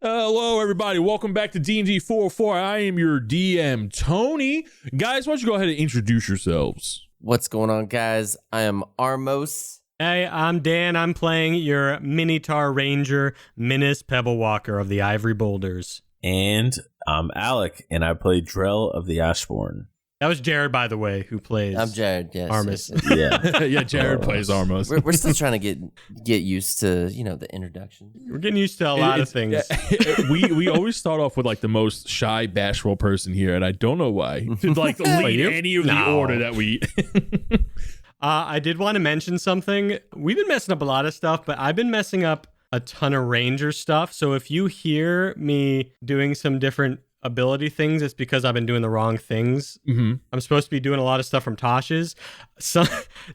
Hello, everybody. Welcome back to DND404. I am your DM, Tony. Guys, why don't you go ahead and introduce yourselves? What's going on, guys? I am Armos. Hey, I'm Dan. I'm playing your Minotaur Ranger, Minnis Pebblewalker of the Ivory Boulders. And I'm Alec, and I play Drell of the Ashbourne. That was Jared, by the way, who plays. I'm Jared. Yes, Armus. yes. Yeah, Yeah, Jared plays Armos. We're still trying to get used to the introduction. We're getting used to a lot of things. we always start off with like the most shy, bashful person here, and I don't know why. To like lead any of the order that we. I did want to mention something. We've been messing up a lot of stuff, but I've been messing up a ton of Ranger stuff. So if you hear me doing some different ability things, it's because I've been doing the wrong things. Mm-hmm. I'm supposed to be doing a lot of stuff from Tosh's. So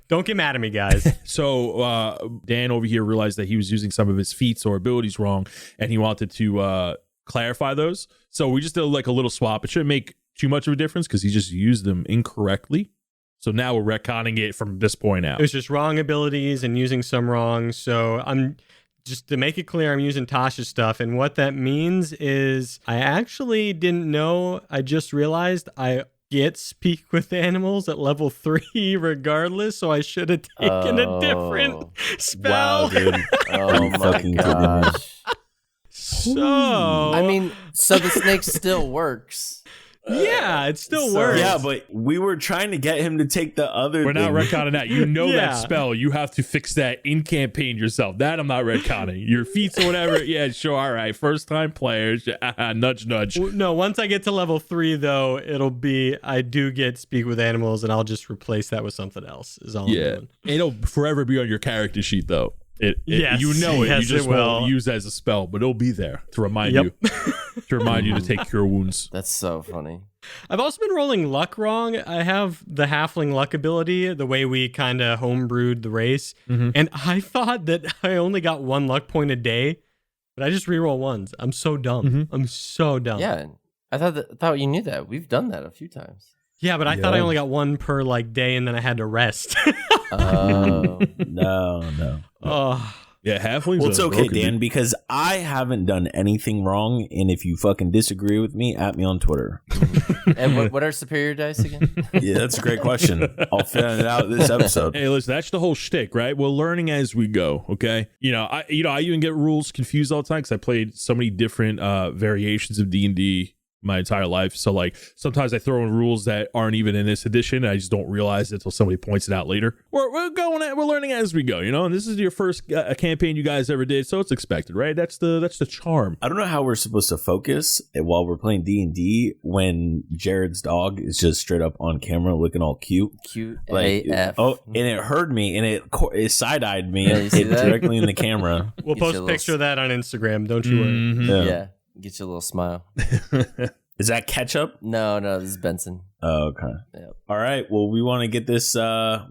don't get mad at me, guys. So Dan over here realized that he was using some of his feats or abilities wrong, and he wanted to clarify those. So we just did like a little swap. It shouldn't make too much of a difference because he just used them incorrectly. So now we're retconning it from this point out. It was just wrong abilities and using some wrong. So I'm just to make it clear, I'm using Tasha's stuff. And what that means is I actually didn't know. I just realized I get speak with animals at level 3 regardless. So I should have taken a different spell. Wow, dude. Oh my gosh. So I mean, so the snake still works. yeah, it still works. Yeah, but we were trying to get him to take the other We're not thing. retconning that. You know Yeah. that spell. You have to fix that in campaign yourself. That I'm not retconning. Your feats or whatever. Yeah, sure. All right. First time players. Nudge, nudge. No, once I get to level 3, though, it'll be I do get speak with animals, and I'll just replace that with something else. Is all I'm Yeah. doing. It'll forever be on your character sheet, though. Yes, you know it. yes, You just it will. won't use it as a spell, but it'll be there to remind Yep. you. To remind you to take cure wounds. That's so funny. I've also been rolling luck wrong. I have the halfling luck ability, the way we kind of homebrewed the race. Mhm. And I thought that I only got 1 luck point a day, but I just reroll ones. I'm so dumb. Mhm. I'm so dumb. Yeah, I thought you knew that. We've done that a few times. Yeah, but I thought I Yeah. only got 1 per like day, and then I had to rest. Oh, No. Oh, Yeah, halflings. Well, it's are okay, broken, Dan, dude. because I haven't done anything wrong, and if you fucking disagree with me, at me on Twitter. and what are superior dice again? Yeah, that's a great question. I'll find it out this episode. Hey, listen, that's the whole shtick, right? We're learning as we go, okay? I even get rules confused all the time because I played so many different variations of D&D my entire life. So like sometimes I throw in rules that aren't even in this edition, and I just don't realize it until somebody points it out later. We're learning as we go, and this is your first campaign you guys ever did, so it's expected, right? That's the charm. I don't know how we're supposed to focus while we're playing D&D when Jared's dog is just straight up on camera looking all cute. Cute Like, AF. oh, and it heard me, and it side-eyed me Yeah, you and see hit that? directly in the camera. we'll Get post your a little picture of that on Instagram. Don't you worry. Mhm. Yeah. Get you a little smile. Is that ketchup? No, this is Benson. Oh, okay. Yep. All right. Well, we want to get this. We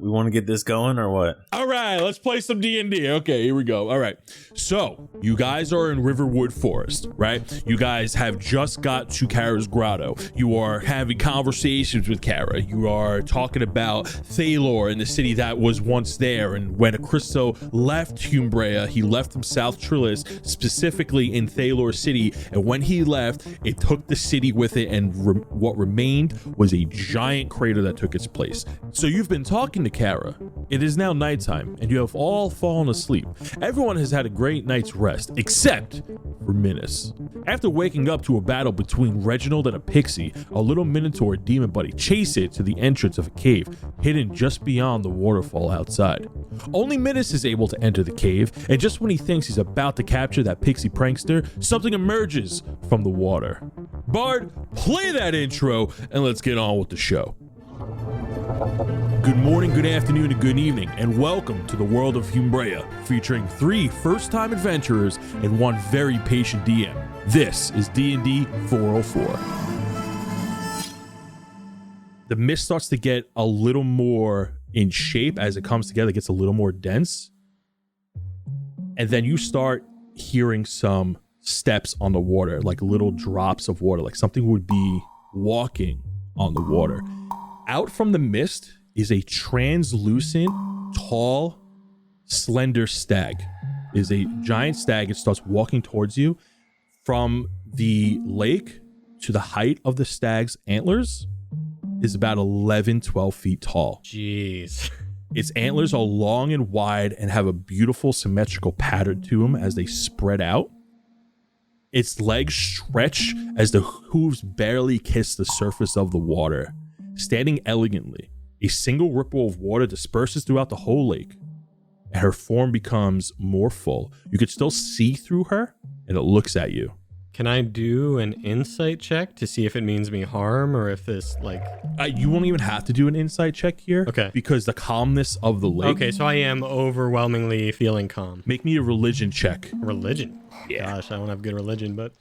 want to get this going, or what? All right, let's play some D&D. Okay, here we go. All right. So, you guys are in Riverwood Forest, right? You guys have just got to Kara's Grotto. You are having conversations with Kara. You are talking about Thalor and the city that was once there. And when Acristo left Humbrea, he left from South Trillis, specifically in Thalor City. And when he left, it took the city with it. And what remained was a giant crater that took its place. So you've been talking to Kara. It is now nighttime, and you have all fallen asleep. Everyone has had a great night's rest, except for Minnis. After waking up to a battle between Reginald and a pixie, a little minotaur demon buddy chase it to the entrance of a cave, hidden just beyond the waterfall outside. Only Minnis is able to enter the cave, and just when he thinks he's about to capture that pixie prankster, something emerges from the water. Bard, play that intro, and let's get on with the show. Good morning, good afternoon, and good evening, and welcome to the world of Humbrea, featuring 3 first-time adventurers and 1 very patient DM. This is D&D 404. The mist starts to get a little more in shape as it comes together, it gets a little more dense, and then you start hearing some steps on the water, like little drops of water, like something would be walking on the water. Out from the mist is a translucent, tall, slender stag. It is a giant stag. It starts walking towards you. From the lake to the height of the stag's antlers is about 12 feet tall. Jeez. Its antlers are long and wide and have a beautiful symmetrical pattern to them as they spread out. Its legs stretch as the hooves barely kiss the surface of the water. Standing elegantly, a single ripple of water disperses throughout the whole lake, and her form becomes more full. You could still see through her, and it looks at you. Can I do an insight check to see if it means me harm or if this, like... You won't even have to do an insight check here. Okay. Because the calmness of the lake. Okay, so I am overwhelmingly feeling calm. Make me a religion check. Religion? Yeah. Gosh, I don't have good religion, but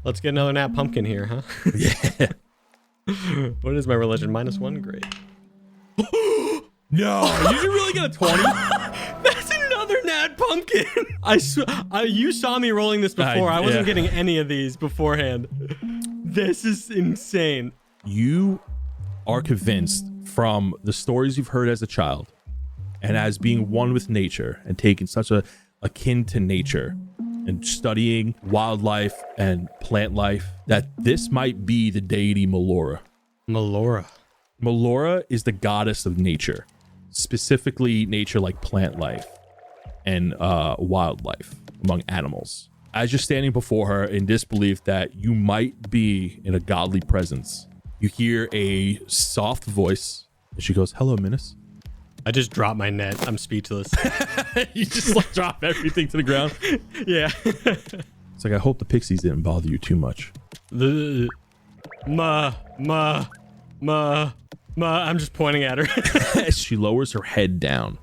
let's get another nat pumpkin here, huh? Yeah. What is my religion? -1? Great. No, you really get a 20? That's another nat pumpkin. You saw me rolling this before. I wasn't getting any of these beforehand. This is insane. You are convinced from the stories you've heard as a child and as being one with nature and taking such a akin to nature and studying wildlife and plant life that this might be the deity Melora. Melora. Melora is the goddess of nature, specifically nature like plant life and wildlife among animals. As you're standing before her in disbelief that you might be in a godly presence, you hear a soft voice and she goes, "Hello, Minnis." I just dropped my net. I'm speechless. You just like drop everything to the ground. Yeah. It's like, I hope the pixies didn't bother you too much. I'm just pointing at her. She lowers her head down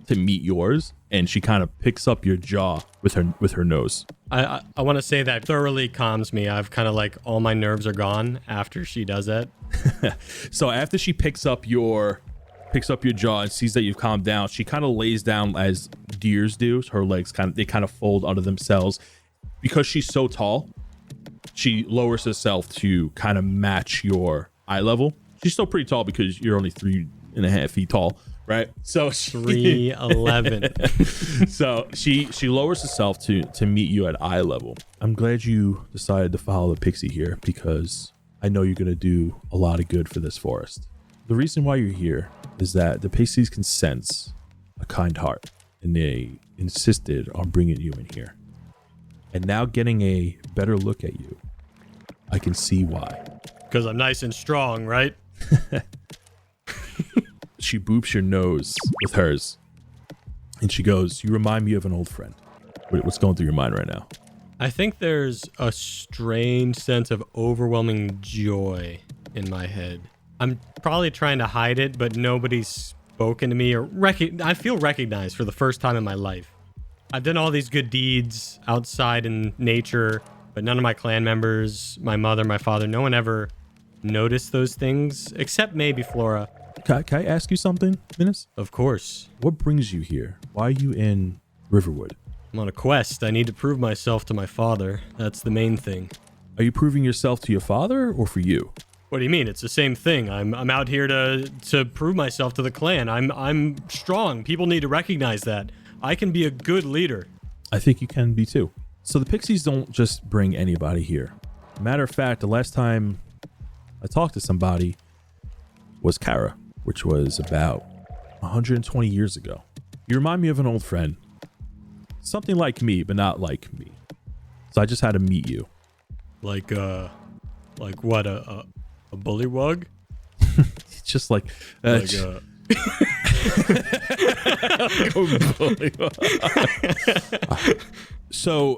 to meet yours, and she kind of picks up your jaw with her nose. I want to say that thoroughly calms me. I've kind of like all my nerves are gone after she does that. So after she picks up your jaw and sees that you've calmed down, she kind of lays down as deers do. Her legs kind of fold under themselves. Because she's so tall, she lowers herself to kind of match your eye level. She's still pretty tall because you're only 3.5 feet tall, right? So 3'11". So she lowers herself to meet you at eye level. I'm glad you decided to follow the pixie here because I know you're gonna do a lot of good for this forest. The reason why you're here is that the pixies can sense a kind heart, and they insisted on bringing you in here. And now getting a better look at you, I can see why. Because I'm nice and strong, right? She boops your nose with hers, and she goes, "You remind me of an old friend." What's going through your mind right now? I think there's a strange sense of overwhelming joy in my head. I'm probably trying to hide it, but nobody's spoken to me or I feel recognized for the first time in my life. I've done all these good deeds outside in nature, but none of my clan members, my mother, my father, no one ever noticed those things, except maybe Flora. Can I ask you something, Minnis? Of course. What brings you here? Why are you in Riverwood? I'm on a quest. I need to prove myself to my father. That's the main thing. Are you proving yourself to your father or for you? What do you mean? It's the same thing. I'm out here to prove myself to the clan. I'm strong. People need to recognize that. I can be a good leader. I think you can be too. So the pixies don't just bring anybody here. Matter of fact, the last time I talked to somebody was Kara, which was about 120 years ago. You remind me of an old friend. Something like me, but not like me. So I just had to meet you. Like what? A bullywug? It's just like so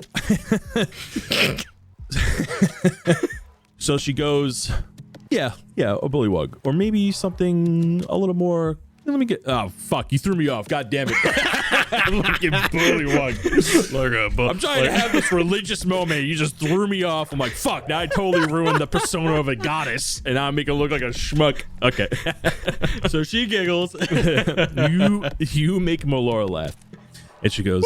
so she goes, yeah, a bullywug, or maybe something a little more. Let me get. Oh fuck! You threw me off. God damn it! Looking bullywug. I'm trying to have this religious moment. You just threw me off. I'm like, fuck! Now I totally ruined the persona of a goddess, and now I make it look like a schmuck. Okay. So she giggles. You make Melora laugh, and she goes,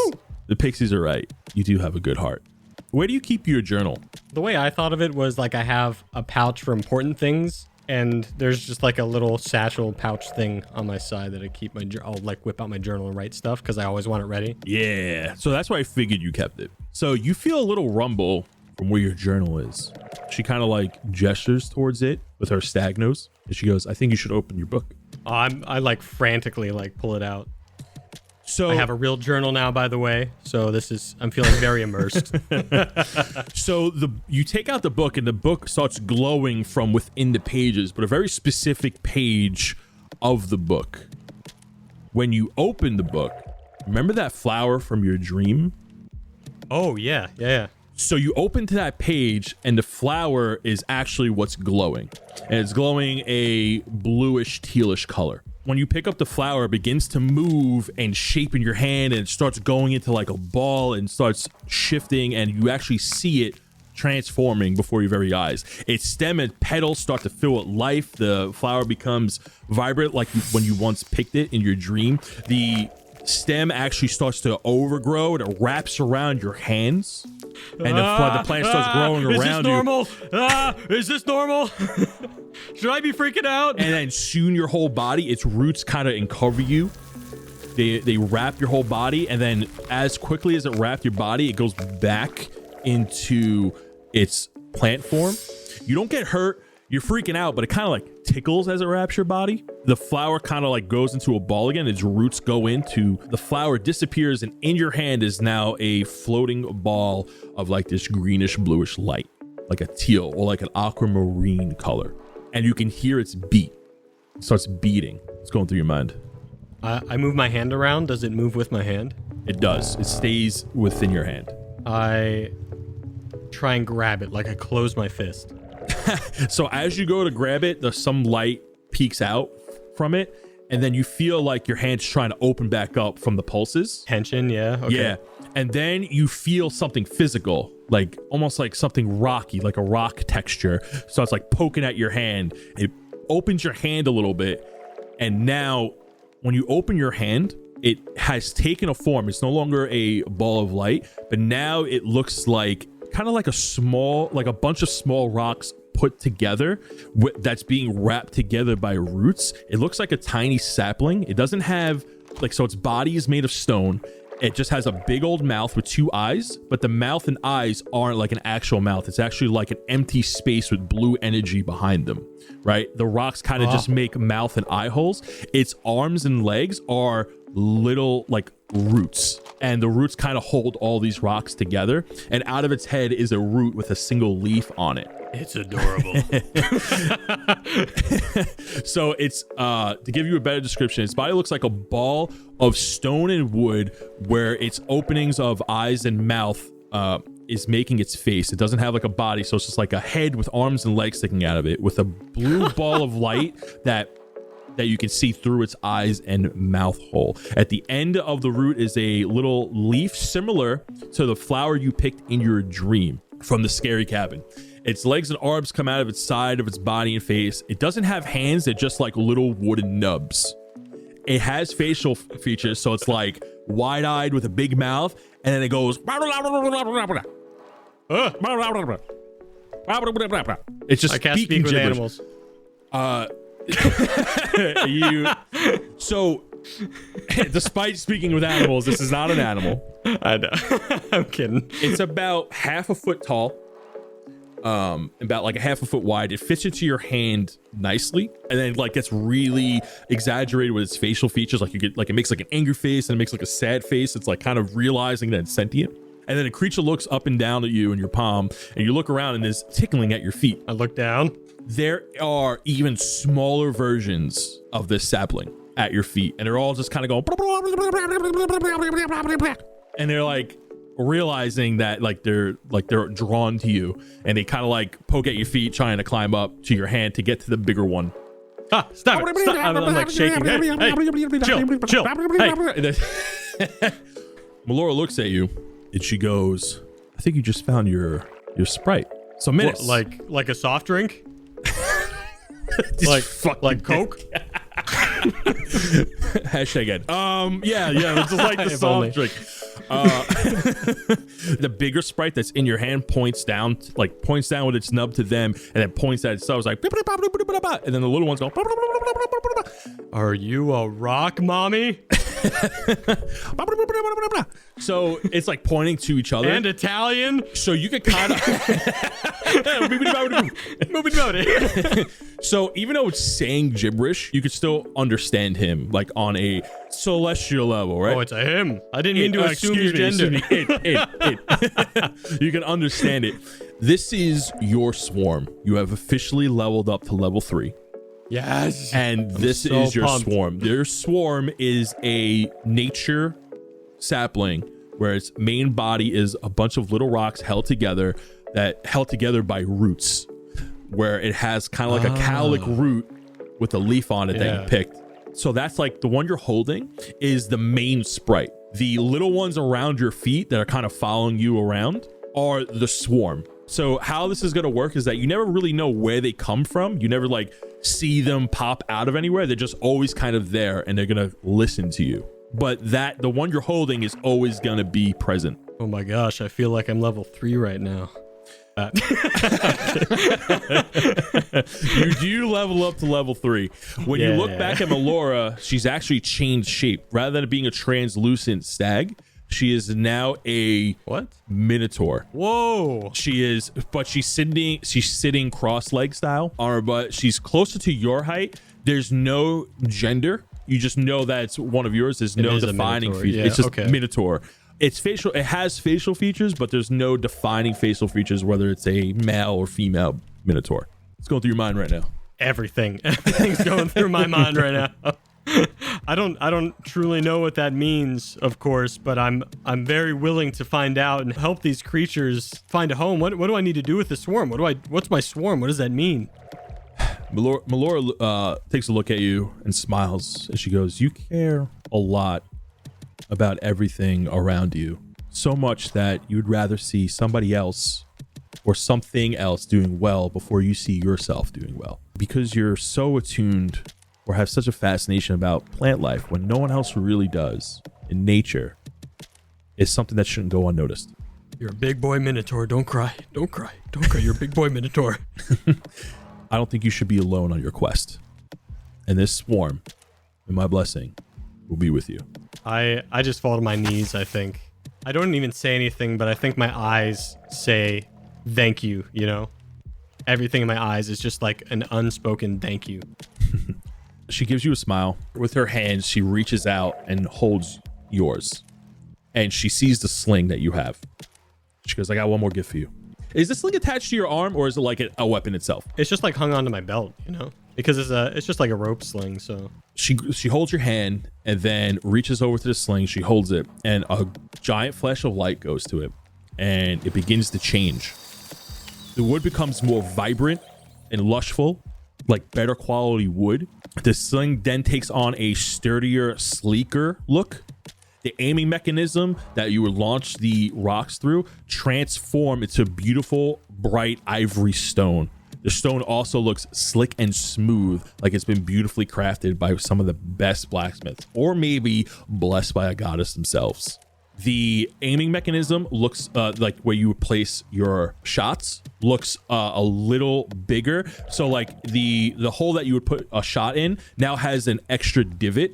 "The pixies are right. You do have a good heart. Where do you keep your journal?" The way I thought of it was like I have a pouch for important things. And there's just like a little satchel pouch thing on my side that I keep I'll like whip out my journal and write stuff because I always want it ready. Yeah. So that's why I figured you kept it. So you feel a little rumble from where your journal is. She kind of like gestures towards it with her stag nose, and she goes, I think you should open your book. I like frantically like pull it out. So I have a real journal now, by the way. So I'm feeling very immersed. So you take out the book, and the book starts glowing from within the pages, but a very specific page of the book. When you open the book, remember that flower from your dream? Oh, yeah. So you open to that page, and the flower is actually what's glowing. And it's glowing a bluish, tealish color. When you pick up the flower, it begins to move and shape in your hand, and it starts going into like a ball and starts shifting, and you actually see it transforming before your very eyes. Its stem and petals start to fill with life. The flower becomes vibrant like when you once picked it in your dream. The stem actually starts to overgrow, and it wraps around your hands, and the plant starts growing around you. Is this normal? Should I be freaking out? And then soon your whole body, its roots kind of uncover you. They wrap your whole body, and then as quickly as it wrapped your body, it goes back into its plant form. You don't get hurt. You're freaking out, but it kind of like tickles as it wraps your body. The flower kind of like goes into a ball again. Its roots go into the flower, disappears, and in your hand is now a floating ball of like this greenish bluish light, like a teal or like an aquamarine color. And you can hear its beat. It starts beating. It's going through your mind. I move my hand around. Does it move with my hand? It does. It stays within your hand. I try and grab it, like I close my fist. So as you go to grab it, some light peeks out from it, and then you feel like your hand's trying to open back up from the pulses. Tension, yeah. Okay. Yeah. And then you feel something physical, like almost like something rocky, like a rock texture. So it's like poking at your hand. It opens your hand a little bit. And now when you open your hand, it has taken a form. It's no longer a ball of light, but now it looks like kind of like a bunch of small rocks put together that's being wrapped together by roots. It looks like a tiny sapling. It doesn't have so its body is made of stone. It just has a big old mouth with two eyes, but the mouth and eyes aren't like an actual mouth. It's actually like an empty space with blue energy behind them, right? The rocks kind of just make mouth and eye holes. Its arms and legs are little like roots, and the roots kind of hold all these rocks together, and out of its head is a root with a single leaf on it. It's adorable. So it's to give you a better description, its body looks like a ball of stone and wood where its openings of eyes and mouth is making its face. It doesn't have like a body, so it's just like a head with arms and legs sticking out of it with a blue ball of light that you can see through its eyes and mouth hole. At the end of the root is a little leaf similar to the flower you picked in your dream from the scary cabin. Its legs and arms come out of its side of its body and face. It doesn't have hands. They're just like little wooden nubs. It has facial features, so it's like wide-eyed with a big mouth, and then it goes. It's just I can't speak with gibberish. animals. So despite speaking with animals, this is not an animal. I know. I'm kidding. It's about half a foot tall, about like a half a foot wide. It fits into your hand nicely, and then like gets really exaggerated with its facial features. Like you get like it makes like an angry face, and it makes like a sad face. It's like kind of realizing that it's sentient. And then a creature looks up and down at you in your palm, and you look around and is tickling at your feet. I look down. There are even smaller versions of this sapling at your feet, and they're all just kind of going, and they're like realizing that like they're drawn to you, and they kind of like poke at your feet, trying to climb up to your hand to get to the bigger one. Stop it! Stop. I'm like shaking. Hey, chill. Hey. Melora looks at you, and she goes, "I think you just found your sprite." So Minnis, like a soft drink. like Coke. Hashtag Ed. Yeah, it's just like the soft drink. The bigger sprite that's in your hand points down with its nub to them, and then points at itself. It's like, and then the little ones go. Are you a rock, mommy? So it's like pointing to each other. And Italian. So you could kind of. So even though it's saying gibberish, you could still understand him, like on a celestial level, right? Oh, it's a him. I didn't mean to assume your gender. You can understand it. This is your swarm. You have officially leveled up to level 3. Yes. And this is your swarm. Your swarm is a nature sapling where its main body is a bunch of little rocks held together by roots, where it has kind of like a cowlick root with a leaf on it that you picked. So that's like the one you're holding is the main sprite. The little ones around your feet that are kind of following you around are the swarm. So how this is going to work is that you never really know where they come from. You never like see them pop out of anywhere. They're just always kind of there and they're going to listen to you. But the one you're holding is always going to be present. Oh my gosh, I feel like I'm level 3 right now. You do level up to level 3. When you look back at Melora, she's actually changed shape. Rather than it being a translucent stag, she is now a minotaur. Whoa. She's sitting cross-leg style on her butt. She's closer to your height. There's no gender. You just know that it's one of yours. There's no defining feature. Yeah, it's just minotaur. It's facial. It has facial features, but there's no defining facial features, whether it's a male or female minotaur. It's going through your mind right now. Everything's going through my mind right now. I don't truly know what that means, of course, but I'm very willing to find out and help these creatures find a home. What do I need to do with the swarm? What's my swarm? What does that mean? Melora takes a look at you and smiles, and she goes, "You care a lot about everything around you, so much that you'd rather see somebody else or something else doing well before you see yourself doing well, because you're so attuned or have such a fascination about plant life when no one else really does. In nature is something that shouldn't go unnoticed." You're a big boy minotaur. Don't cry. You're a big boy minotaur. I don't think you should be alone on your quest, and this swarm and my blessing will be with you. I just fall to my knees, I think. I don't even say anything, but I think my eyes say thank you, you know? Everything in my eyes is just like an unspoken thank you. She gives you a smile. With her hands, she reaches out and holds yours. And she sees the sling that you have. She goes, "I got one more gift for you." Is the sling attached to your arm, or is it like a weapon itself? It's just like hung onto my belt, you know? Because it's just like a rope sling, so. She holds your hand and then reaches over to the sling. She holds it, and a giant flash of light goes to it, and it begins to change. The wood becomes more vibrant and lushful, like better quality wood. The sling then takes on a sturdier, sleeker look. The aiming mechanism that you would launch the rocks through transform into beautiful, bright ivory stone. The stone also looks slick and smooth, like it's been beautifully crafted by some of the best blacksmiths, or maybe blessed by a goddess themselves. The aiming mechanism looks like where you place your shots looks a little bigger. So like the hole that you would put a shot in now has an extra divot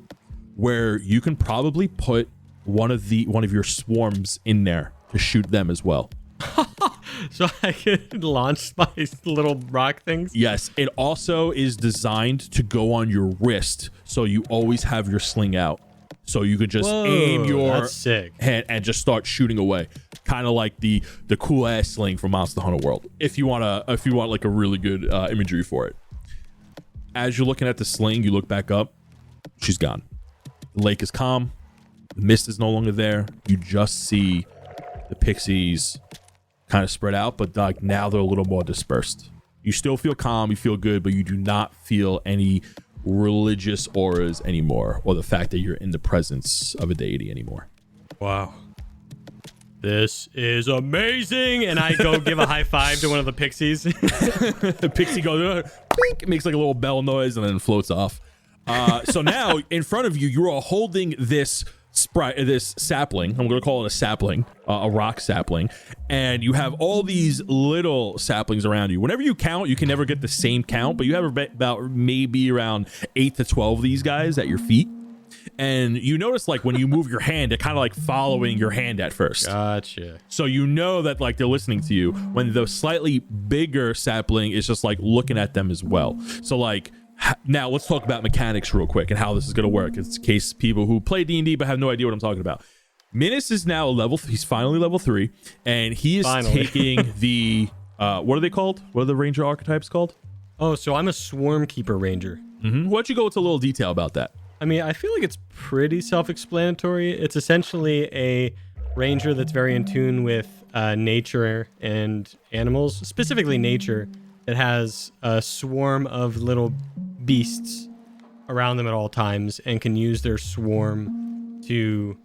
where you can probably put one of your swarms in there to shoot them as well. So I could launch my little rock things? Yes, it also is designed to go on your wrist, so you always have your sling out. So you could just aim your hand and just start shooting away. Kind of like the cool ass sling from Monster Hunter World. If you want like a really good imagery for it. As you're looking at the sling, you look back up. She's gone. The lake is calm. The mist is no longer there. You just see the pixies kind of spread out, but like now they're a little more dispersed. You still feel calm, you feel good, but you do not feel any religious auras anymore, or the fact that you're in the presence of a deity anymore. Wow. This is amazing. And I go give a high five to one of the pixies. The pixie goes, blink, makes like a little bell noise and then floats off. So now in front of you, you are holding this sapling. I'm going to call it a sapling, a rock sapling. And you have all these little saplings around you. Whenever you count, you can never get the same count, but you have about maybe around 8 to 12 of these guys at your feet. And you notice like when you move your hand, they're kind of like following your hand at first. Gotcha. So you know that like they're listening to you, when the slightly bigger sapling is just like looking at them as well. So like now let's talk about mechanics real quick and how this is going to work. It's in case people who play D&D but have no idea what I'm talking about. Minnis is now he's finally level 3, and he is taking the what are they called? What are the ranger archetypes called? Oh, so I'm a swarm keeper ranger. Why don't you go into a little detail about that? I mean, I feel like it's pretty self-explanatory. It's essentially a ranger that's very in tune with nature and animals, specifically nature, that has a swarm of little beasts around them at all times and can use their swarm to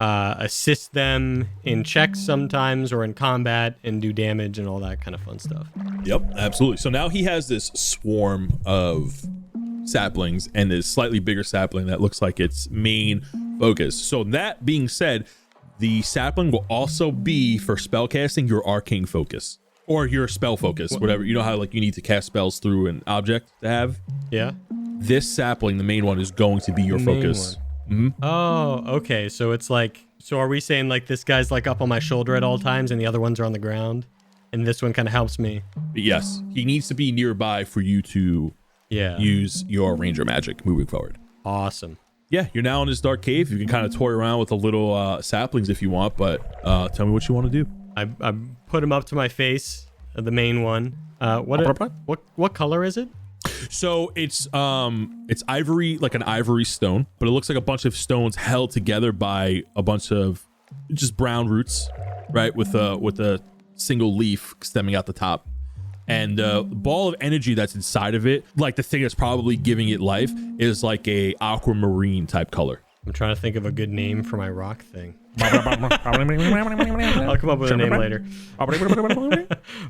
assist them in checks sometimes or in combat and do damage and all that kind of fun stuff. Yep, absolutely. So now he has this swarm of saplings and this slightly bigger sapling that looks like its main focus. So that being said, the sapling will also be for spellcasting your arcane focus or your spell focus, whatever. You know how like you need to cast spells through an object to have? Yeah. This sapling, the main one, is going to be your focus. Oh, okay. So it's like, so are we saying like this guy's like up on my shoulder at all times and the other ones are on the ground? And this one kind of helps me? Yes. He needs to be nearby for you to use your ranger magic moving forward. Awesome. Yeah, you're now in this dark cave. You can kind of toy around with the little saplings if you want, but tell me what you want to do. I put him up to my face, the main one. What color is it? So it's ivory, like an ivory stone, but it looks like a bunch of stones held together by a bunch of just brown roots, right? With a single leaf stemming out the top. And the ball of energy that's inside of it, like the thing that's probably giving it life, is like a aquamarine type color. I'm trying to think of a good name for my rock thing. I'll come up with a name later.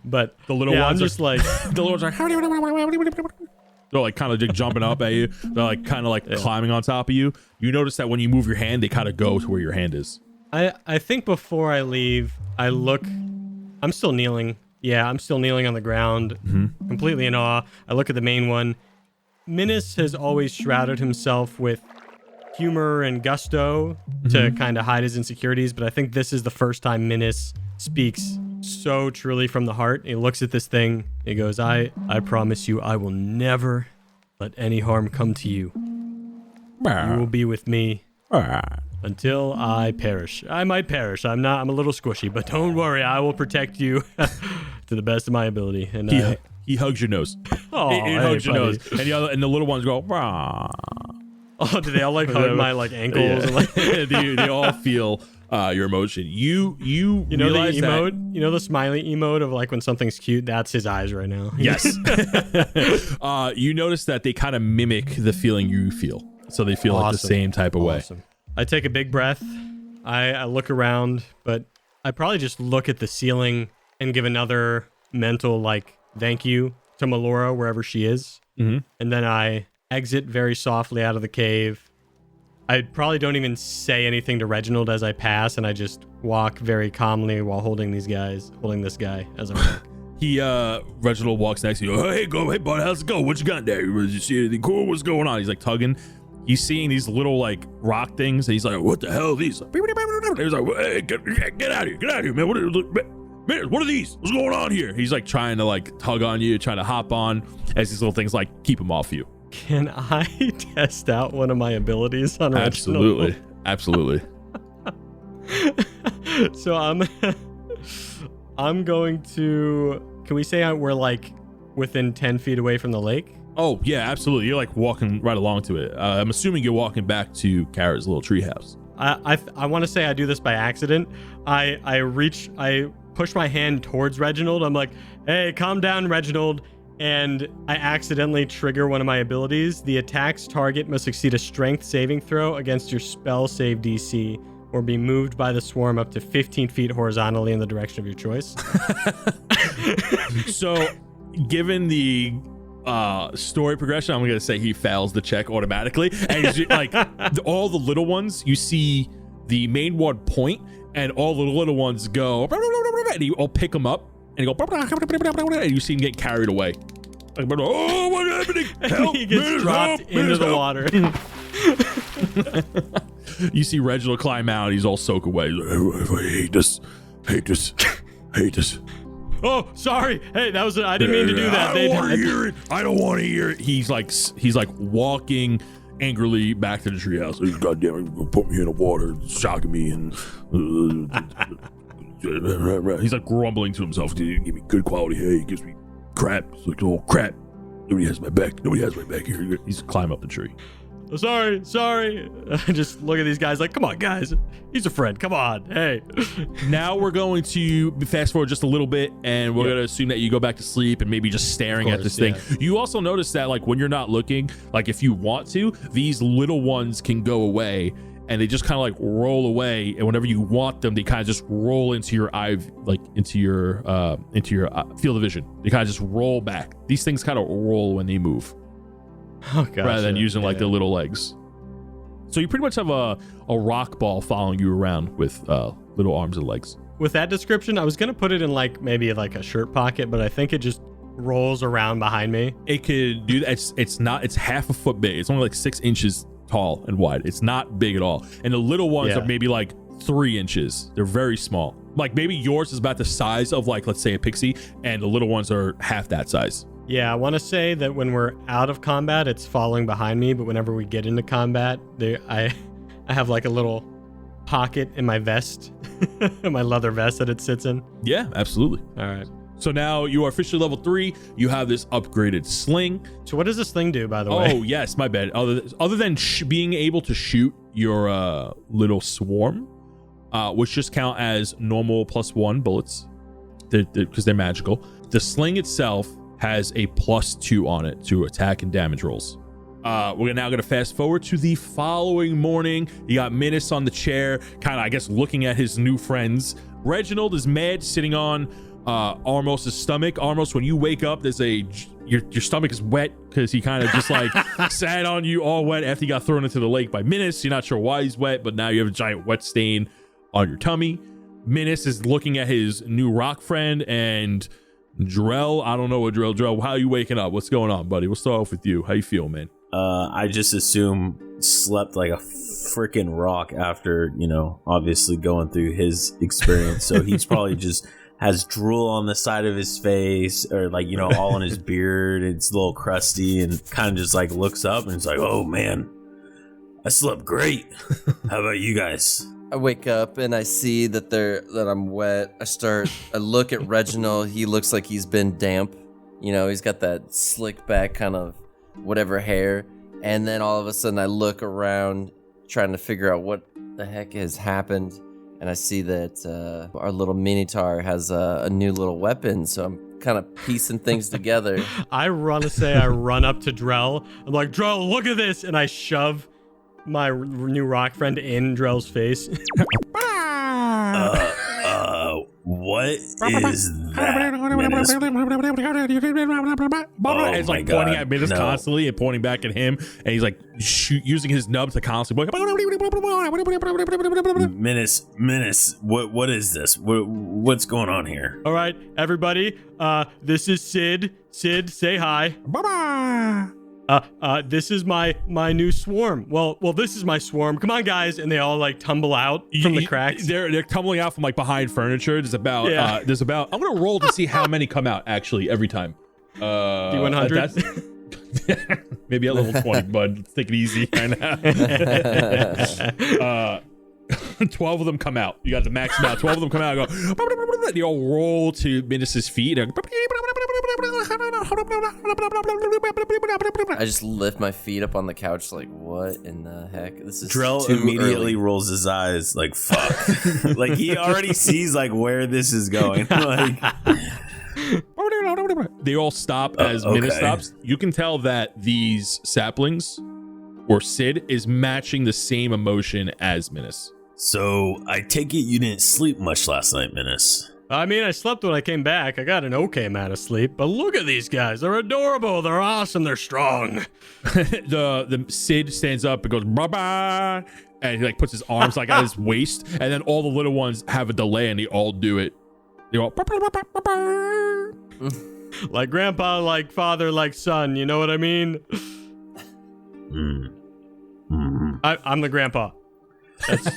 But the little ones I'm just like the little ones are they're like kind of like jumping up at you. They're like kind of like climbing on top of you. You notice that when you move your hand, they kind of go to where your hand is. I think before I leave, I look. I'm still kneeling. Yeah, I'm still kneeling on the ground, completely in awe. I look at the main one. Minnis has always shrouded himself with humor and gusto to kind of hide his insecurities, but I think this is the first time Minnis speaks so truly from the heart. He looks at this thing. He goes, I promise you, I will never let any harm come to you. You will be with me until I perish. I might perish. I'm a little squishy, but don't worry. I will protect you to the best of my ability. And he hugs your nose. Oh, he hugs your nose. And the little ones go, rah. Oh, do they all like hug my like ankles? Yeah. And, like, they all feel your emotion. You know realize the emote? You know the smiley emote of like when something's cute? That's his eyes right now. Yes. You notice that they kind of mimic the feeling you feel. So they feel like the same type of way. I take a big breath. I look around, but I probably just look at the ceiling and give another mental like thank you to Melora wherever she is. And then I exit very softly out of the cave. I probably don't even say anything to Reginald as I pass, and I just walk very calmly while holding this guy as I walk. Reginald walks next to you. Hey, bud, how's it going? What you got there? You see anything cool? What's going on? He's like tugging. He's seeing these little like rock things, and he's like, "What the hell are these?" He's like, "Hey, get out of here, man! What are these? What's going on here?" He's like trying to like tug on you, trying to hop on, as these little things like keep him off you. Can I test out one of my abilities on Reginald? Absolutely. So I'm going to. Can we say we're like within 10 feet away from the lake? Oh, yeah, absolutely. You're like walking right along to it. I'm assuming you're walking back to Kara's little treehouse. I want to say I do this by accident. I push my hand towards Reginald. I'm like, hey, calm down, Reginald. And I accidentally trigger one of my abilities. The attack's target must succeed a strength saving throw against your spell save DC or be moved by the swarm up to 15 feet horizontally in the direction of your choice. So, given the story progression, I'm gonna say he fails the check automatically, and he's like all the little ones, you see the main one point, and all the little ones go, and you all pick them up and you go, and you see him get carried away. Like, oh, what's happening? Help, he gets dropped into the water. You see Reginald climb out. He's all soaked away. He's like, I hate this. Oh, sorry. Hey, I didn't mean to do that. I don't want to hear it. I don't want to hear it. He's like walking angrily back to the treehouse. God damn it, you're put me in the water, shocking me, and he's like grumbling to himself. He give me good quality hay. He gives me crap. It's like, oh crap. Nobody has my back. Nobody has my back here. He's climb up the tree. Sorry. I just look at these guys like, come on, guys. He's a friend. Come on. Hey. Now we're going to fast forward just a little bit, and we're going to assume that you go back to sleep and maybe just staring at this thing. You also notice that, like, when you're not looking, like, if you want to, these little ones can go away, and they just kind of like roll away. And whenever you want them, they kind of just roll into your eye, like into your field of vision. They kind of just roll back. These things kind of roll when they move. Oh, gotcha. Rather than using like their little legs. So you pretty much have a rock ball following you around with little arms and legs. With that description, I was going to put it in like maybe like a shirt pocket, but I think it just rolls around behind me. It could do that. It's half a foot big. It's only like 6 inches tall and wide. It's not big at all. And the little ones are maybe like 3 inches. They're very small. Like maybe yours is about the size of like, let's say a pixie, and the little ones are half that size. Yeah, I want to say that when we're out of combat, it's following behind me, but whenever we get into combat, I have like a little pocket in my vest, my leather vest that it sits in. Yeah, absolutely. All right. So now you are officially level 3. You have this upgraded sling. So what does this thing do, by the way? Oh, yes, my bad. Other than being able to shoot your little swarm, which just count as normal +1 bullets, because they're magical. The sling itself has a +2 on it to attack and damage rolls. We're now going to fast forward to the following morning. You got Minnis on the chair, kind of, I guess, looking at his new friends. Reginald is mad, sitting on Armos' stomach. Armos, when you wake up, your stomach is wet because he kind of just like sat on you all wet after he got thrown into the lake by Minnis. You're not sure why he's wet, but now you have a giant wet stain on your tummy. Minnis is looking at his new rock friend, and Drell, I don't know what Drell, how are you waking up? What's going on, buddy? We'll start off with you. How you feel, man? I just assume slept like a freaking rock after, obviously going through his experience. So he's probably just has drool on the side of his face, or like, all on his beard. It's a little crusty, and kind of just like looks up and it's like, oh man, I slept great. How about you guys? I wake up and I see that I'm wet. I look at Reginald. He looks like he's been damp. He's got that slick back kind of whatever hair. And then all of a sudden I look around trying to figure out what the heck has happened. And I see that our little Minotaur has a new little weapon. So I'm kind of piecing things together. I run up to Drell. I'm like, Drell, look at this. And I shove my new rock friend in Drell's face. What is that? Oh, it's like pointing at Minnis constantly and pointing back at him, and he's like using his nub to constantly. Minnis, what is this? What's going on here? All right, everybody. This is Sid. Sid, say hi. This is my new swarm. Well, this is my swarm. Come on, guys, and they all like tumble out from the cracks. They're tumbling out from like behind furniture. There's about. I'm gonna roll to see how many come out actually every time. D100. Maybe at level 20, bud. Let's take it easy right now. 12 of them come out. You got the max amount. 12 of them come out and go. They all roll to Minnis' feet. I just lift my feet up on the couch like, what in the heck? This is Drell too immediately early. rolls his eyes like, fuck. Like he already sees like where this is going. Like they all stop as Minnis stops. You can tell that these saplings or Sid is matching the same emotion as Minnis. So I take it you didn't sleep much last night, Minnis. I mean, I slept when I came back. I got an okay amount of sleep. But look at these guys. They're adorable. They're awesome. They're strong. the Sid stands up and goes, bye-bye. And he like puts his arms like at his waist. And then all the little ones have a delay and they all do it. They all like grandpa, like father, like son. You know what I mean? I'm the grandpa.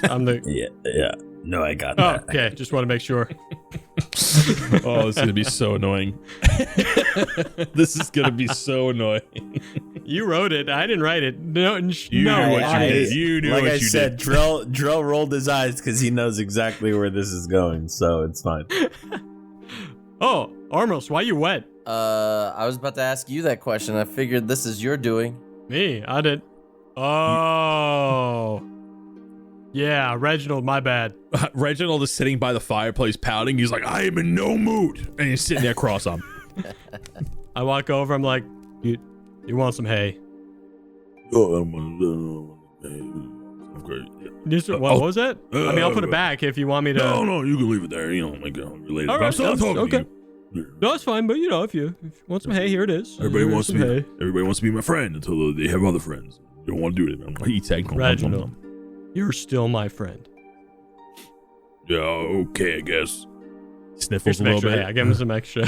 I'm the. Yeah. No, I got Oh, that. okay. Just want to make sure. Oh, this is gonna be so annoying. This is gonna be so annoying. You wrote it. I didn't write it. No, You no. knew what you did. You knew like what I you said, did. Drell rolled his eyes because he knows exactly where this is going, so it's fine. Oh, Armos, why you wet? I was about to ask you that question. I figured this is your doing. Me? I did. Oh. Yeah, Reginald, my bad. Reginald is sitting by the fireplace pouting. He's like, I am in no mood. And he's sitting there cross-armed. I walk over. I'm like, you want some hay? Okay. What was that? I mean, I'll put it back if you want me to. No, you can leave it there. You know, like related. All But I'm right, still talking okay. to you. No, it's fine. But if you want some hay, here it is. Everybody Here's wants to some be. hay. Everybody wants to be my friend until they have other friends. They don't want to do it. I'm like, eat that. Reginald, you're still my friend. Yeah, okay, I guess. Here's Sniffles a some little extra hay. bit. I give him some extra.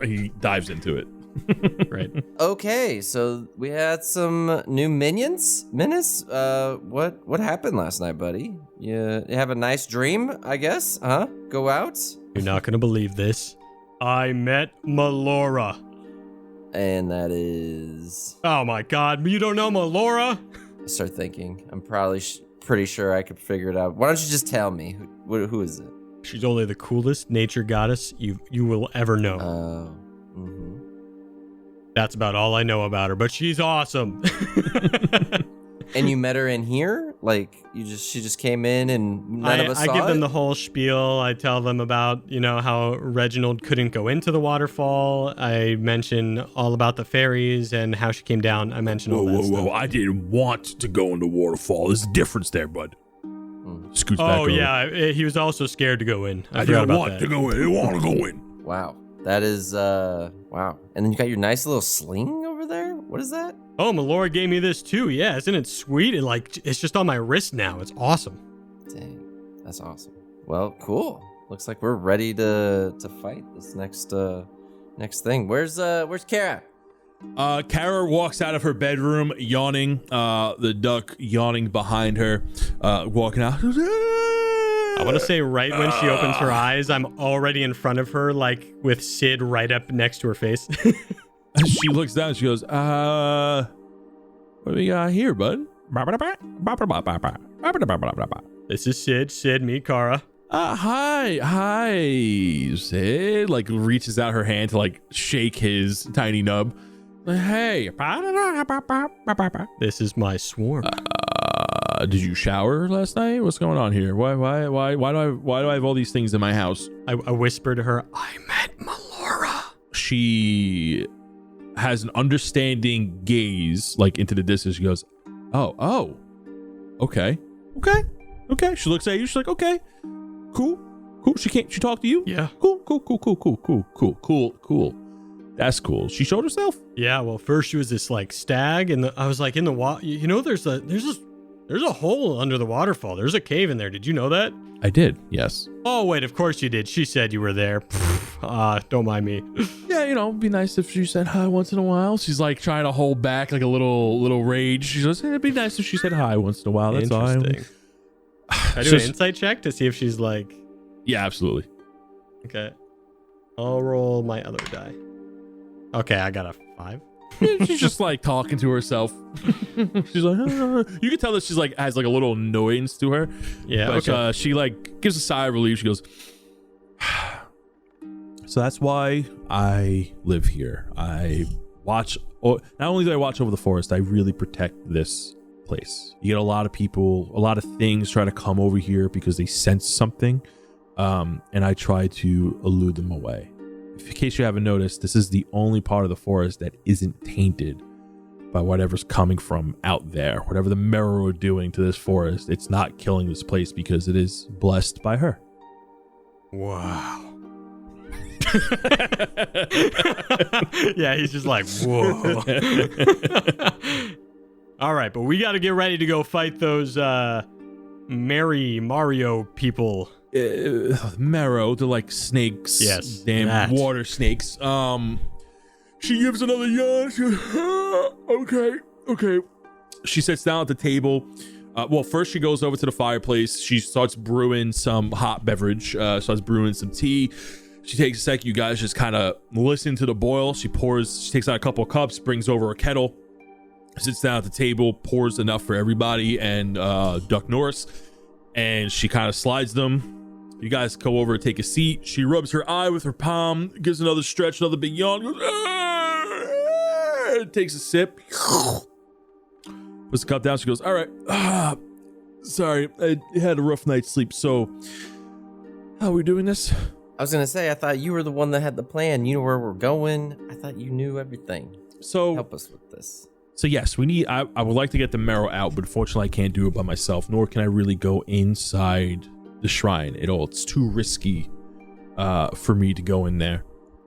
He dives into it. Right. Okay, so we had some new minions. Minnis, what happened last night, buddy? You have a nice dream, I guess? Huh? Go out? You're not gonna believe this. I met Melora. And that is... Oh my God! You don't know Melora? I start thinking. I'm probably pretty sure I could figure it out. Why don't you just tell me? Who is it? She's only the coolest nature goddess you will ever know. Mm-hmm. That's about all I know about her, but she's awesome. And you met her in here? Like, she just came in and none of us I saw give them it? the whole spiel. I tell them about, how Reginald couldn't go into the waterfall. I mention all about the fairies and how she came down. I mention all that stuff. I didn't want to go in the waterfall. There's a difference there, bud. Scoots back Oh, over. yeah. He was also scared to go in. I forgot didn't about want that. to go in. I didn't want to go in. Wow. That is, wow. And then you got your nice little sling over there? What is that? Oh, Melora gave me this too. Yeah, isn't it sweet? It's just on my wrist now. It's awesome. Dang. That's awesome. Well, cool. Looks like we're ready to fight this next thing. Where's Kara? Kara walks out of her bedroom yawning, the duck yawning behind her, walking out. I want to say right when she opens her eyes, I'm already in front of her, like with Sid right up next to her face. She looks down. She goes, what do we got here, bud? This is Sid. Sid, meet Kara. Hi, Sid. Like reaches out her hand to like shake his tiny nub. Hey. This is my swarm. Did you shower last night? What's going on here? Why do I have all these things in my house? I whisper to her, I met Melora. She has an understanding gaze, like into the distance. She goes, oh, okay. She looks at you. She's like, okay, cool. She talked to you? Yeah. Cool. That's cool. She showed herself? Yeah, well, first she was this like stag, and I was like in the water. There's a hole under the waterfall. There's a cave in there. Did you know that? I did, yes. Oh, wait, of course you did. She said you were there. Don't mind me. Yeah, it'd be nice if she said hi once in a while. She's like trying to hold back like a little rage. She goes, it'd be nice if she said hi once in a while. That's all. Interesting. Can I do an insight check to see if she's like... Yeah, absolutely. Okay. I'll roll my other die. Okay, I got a 5. She's just like talking to herself. She's like, you can tell that she's like has like a little annoyance to her. Yeah, But okay. she like gives a sigh of relief. She goes, so that's why I live here. I watch. Not only do I watch over the forest, I really protect this place. You get a lot of people, a lot of things try to come over here because they sense something, and I try to elude them away. In case you haven't noticed, this is the only part of the forest that isn't tainted by whatever's coming from out there. Whatever the mirror are doing to this forest, it's not killing this place because it is blessed by her. Wow. Yeah, he's just like, whoa. All right, but we got to get ready to go fight those Mario people. Marrow, they're like snakes. Yes, Damn that. water snakes. She gives another yawn. She goes, okay. She sits down at the table. Well, first she goes over to the fireplace. She starts brewing some hot beverage. Starts brewing some tea. She takes a sec. You guys just kind of listen to the boil. She takes out a couple of cups, brings over a kettle, sits down at the table, pours enough for everybody and Duck Norris, and she kind of slides them. You guys go over and take a seat. She rubs her eye with her palm, gives another stretch, another big yawn, goes, takes a sip, puts the cup down. She goes, all right, sorry, I had a rough night's sleep. So how are we doing this? I was gonna say, I thought you were the one that had the plan. You know where we're going. I thought you knew everything. So help us with this. So yes, I would like to get the marrow out, but unfortunately I can't do it by myself, nor can I really go inside the shrine at all. It's too risky for me to go in there.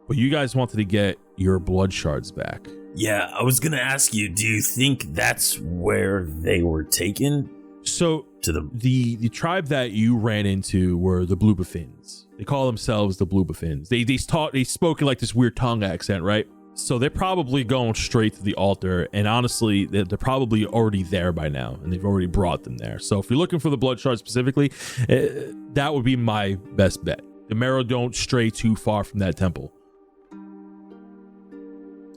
But you guys wanted to get your blood shards back. Yeah, I was gonna ask you, do you think that's where they were taken? So to the tribe that you ran into were the Bluebafins. They call themselves the Bluebafins. They spoke in like this weird tongue accent, right? So they're probably going straight to the altar, and honestly, they're probably already there by now, and they've already brought them there. So if you're looking for the blood shards specifically, that would be my best bet. The marrow don't stray too far from that temple.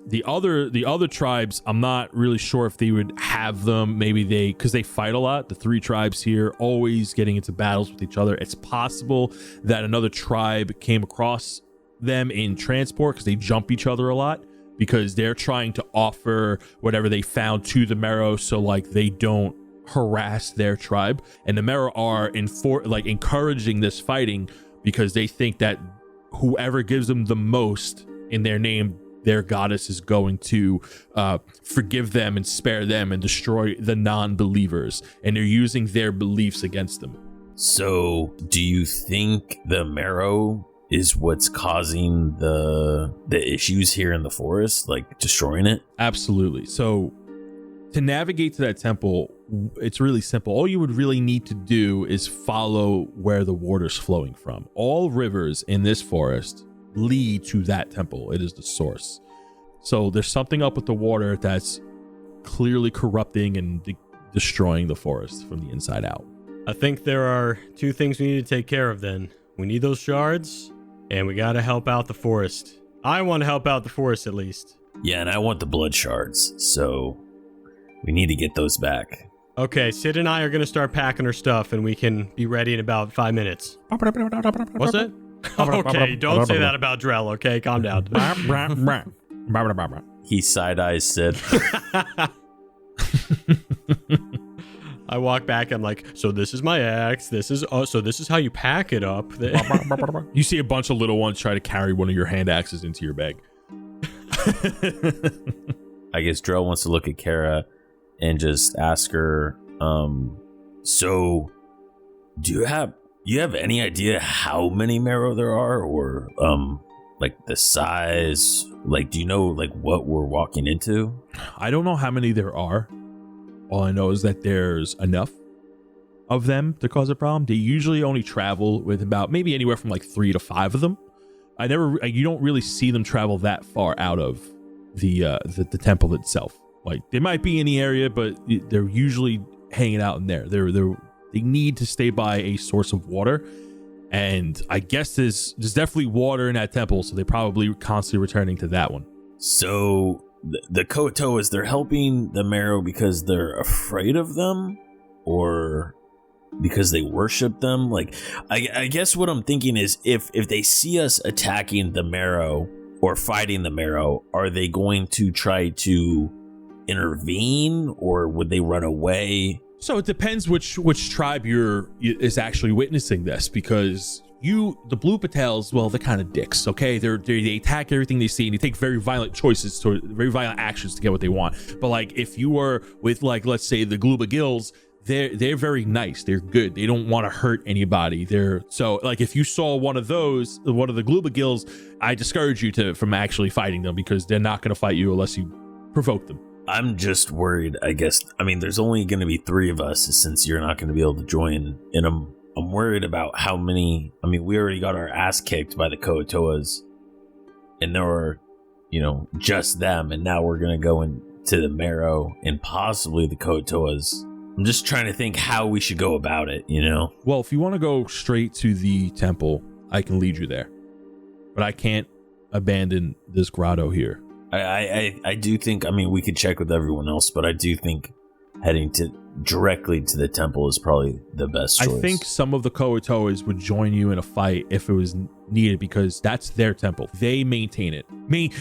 The other tribes, I'm not really sure if they would have them. Maybe because they fight a lot. The three tribes here always getting into battles with each other. It's possible that another tribe came across them in transport because they jump each other a lot, because they're trying to offer whatever they found to the marrow, so like they don't harass their tribe. And the marrow are encouraging this fighting because they think that whoever gives them the most in their name, their goddess is going to forgive them and spare them and destroy the non-believers, and they're using their beliefs against them. So do you think the marrow is what's causing the issues here in the forest, like destroying it? Absolutely. So to navigate to that temple, it's really simple. All you would really need to do is follow where the water's flowing from. All rivers in this forest lead to that temple. It is the source. So there's something up with the water that's clearly corrupting and destroying the forest from the inside out. I think there are two things we need to take care of then. We need those shards, and we got to help out the forest. I want to help out the forest at least. Yeah, and I want the blood shards, so we need to get those back. Okay, Sid and I are going to start packing our stuff, and we can be ready in about 5 minutes. What's that? Okay, don't say that about Drell, okay? Calm down. He side-eyes Sid. I walk back, I'm like, so this is my axe, this is how you pack it up. You see a bunch of little ones try to carry one of your hand axes into your bag. I guess Drell wants to look at Kara and just ask her, so do you have any idea how many marrow there are, or like the size? Like, do you know like what we're walking into? I don't know how many there are. All I know is that there's enough of them to cause a problem. They usually only travel with about maybe anywhere from like 3 to 5 of them. You don't really see them travel that far out of the temple itself. Like, they might be in the area, but they're usually hanging out in there. They need to stay by a source of water, and I guess there's definitely water in that temple, so they're probably constantly returning to that one. So the Kotoas, they're helping the marrow because they're afraid of them, or because they worship them? Like, I guess what I'm thinking is, if they see us attacking the marrow or fighting the marrow, are they going to try to intervene, or would they run away? So it depends which tribe is actually witnessing this, because the Blue Patels, well, they're kind of dicks, okay? They attack everything they see, and they take very violent very violent actions to get what they want. But like, if you were with, like, let's say the Glooba Gills, they're very nice. They're good. They don't want to hurt anybody. So like, if you saw one of the Glooba Gills, I discourage you from actually fighting them, because they're not going to fight you unless you provoke them. I'm just worried, I guess. I mean, there's only going to be 3 of us, since you're not going to be able to join. And I'm worried about how many. I mean, we already got our ass kicked by the Kotoas, and there were, just them. And now we're going to go and to the Marrow and possibly the Kotoas. I'm just trying to think how we should go about it, you know? Well, if you want to go straight to the temple, I can lead you there. But I can't abandon this grotto here. I do think, I mean, we could check with everyone else, but I do think heading directly to the temple is probably the best choice. I think some of the Koatoas would join you in a fight if it was needed, because that's their temple. They maintain it.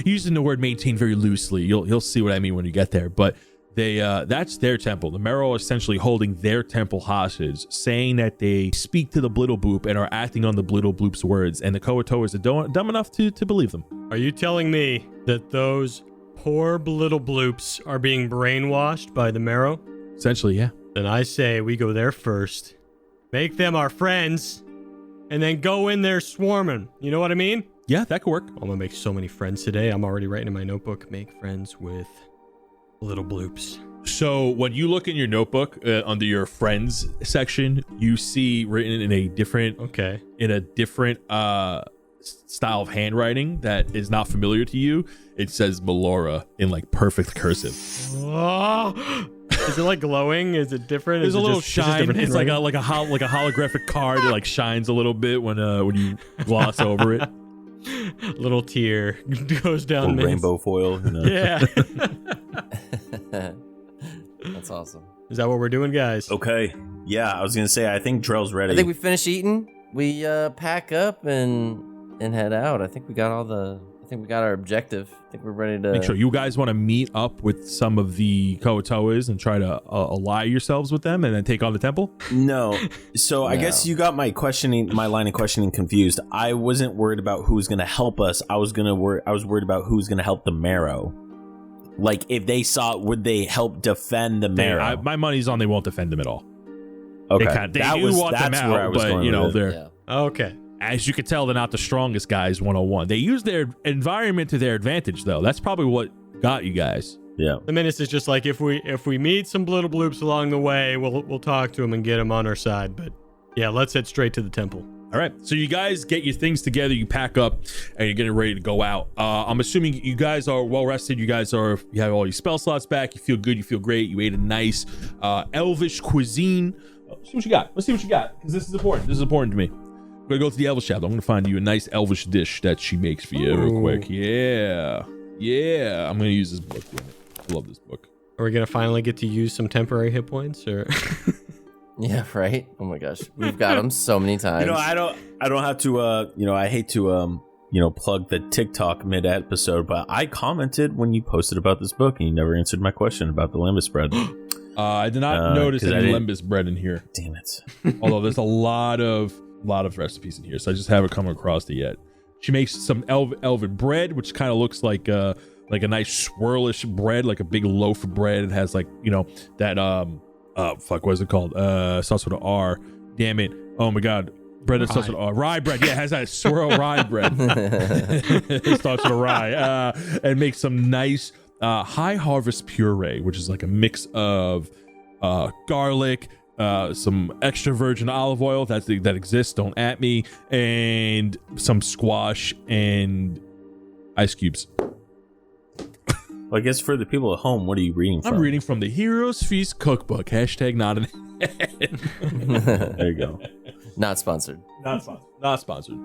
Using the word maintain very loosely, you'll see what I mean when you get there, but that's their temple. The Marrow are essentially holding their temple hostage, saying that they speak to the Blittle Bloop and are acting on the Blittle Bloop's words, and the Koatoas are dumb enough to believe them. Are you telling me that those poor Blittle Bloops are being brainwashed by the Marrow? Essentially, yeah. Then I say we go there first, make them our friends, and then go in there swarming. You know what I mean? Yeah, that could work. I'm gonna make so many friends today. I'm already writing in my notebook, make friends with Little Bloops. So when you look in your notebook under your friends section, you see written in a different style of handwriting that is not familiar to you. It says Melora in like perfect cursive. Oh, is it like glowing? Is it different? There's is a little just shine. It's like a handwriting? holographic card. It like shines a little bit when you gloss over it. Little tear goes down. Rainbow foil. You know? Yeah. That's awesome. Is that what we're doing, guys? Okay. Yeah, I was gonna say I think Drell's ready. I think we finished eating. We pack up and head out. I think we got our objective. I think we're ready to Make sure you guys want to meet up with some of the Koatoas and try to ally yourselves with them and then take on the temple. No. So I No. guess you got my line of questioning confused. I wasn't worried about who's gonna help us. I was worried about who's gonna help the Marrow. Like if they saw, would they help defend the Marrow? My money's on they won't defend them at all. Okay, They do want them that's where I out, was but going you know with it. they're. Yeah. Okay. As you can tell, they're not the strongest guys 101. They use their environment to their advantage, though. That's probably what got you guys. Yeah. The Minnis is just like, if we meet some Little Bloops along the way, we'll talk to them and get them on our side. But yeah, let's head straight to the temple. All right. So you guys get your things together, you pack up, and you're getting ready to go out. I'm assuming you guys are well rested. You have all your spell slots back. You feel good. You feel great. You ate a nice elvish cuisine. Let's see what you got. Because this is important. This is important to me. We're gonna go to the Elvish shop. I'm gonna find you a nice elvish dish that she makes for you real quick. Yeah. I'm gonna use this book. I love this book. Are we gonna finally get to use some temporary hit points, or? Yeah, right. Oh my gosh, we've got them so many times. You know, I don't have to. I hate to plug the TikTok mid episode, but I commented when you posted about this book, and you never answered my question about the lembas bread. I did not notice any lembas bread in here. Damn it! Although there's a lot of recipes in here, so I just haven't come across it yet. She makes some elven bread, which kind of looks like a nice swirlish bread, like a big loaf of bread. It has like that what is it called? Starts with an R. Damn it! Oh my god! Bread that starts with an R. Rye bread. Yeah, it has that swirl rye bread. It starts with a rye. And makes some nice high harvest puree, which is like a mix of garlic, some extra virgin olive oil that exists, don't at me, and some squash and ice cubes. Well, I guess for the people at home, what are you reading from? I'm reading from the Heroes Feast cookbook. # not an There you go. Not sponsored. Not sponsored.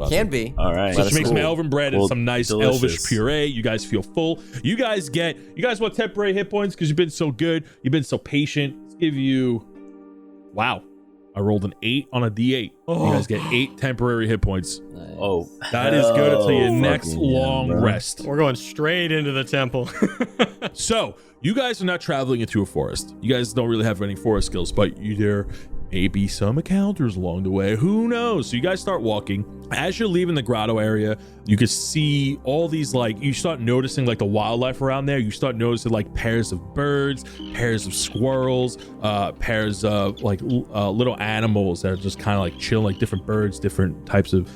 Can be. All right. So she makes some elven bread and some nice delicious. elvish puree. You guys feel full. You guys want temporary hit points because you've been so good. You've been so patient. Let's give you. Wow. I rolled an 8 on a D8. Oh. You guys get 8 temporary hit points. Nice. Oh, That is good until your fucking next long bro. rest. We're going straight into the temple. So you guys are not traveling into a forest. You guys don't really have any forest skills, but there may be some encounters along the way. Who knows? So you guys start walking. As you're leaving the grotto area, you can see all these, like, you start noticing like the wildlife around there. You start noticing like pairs of birds, pairs of squirrels, pairs of like little animals that are just kind of like chilling, like different birds, different types of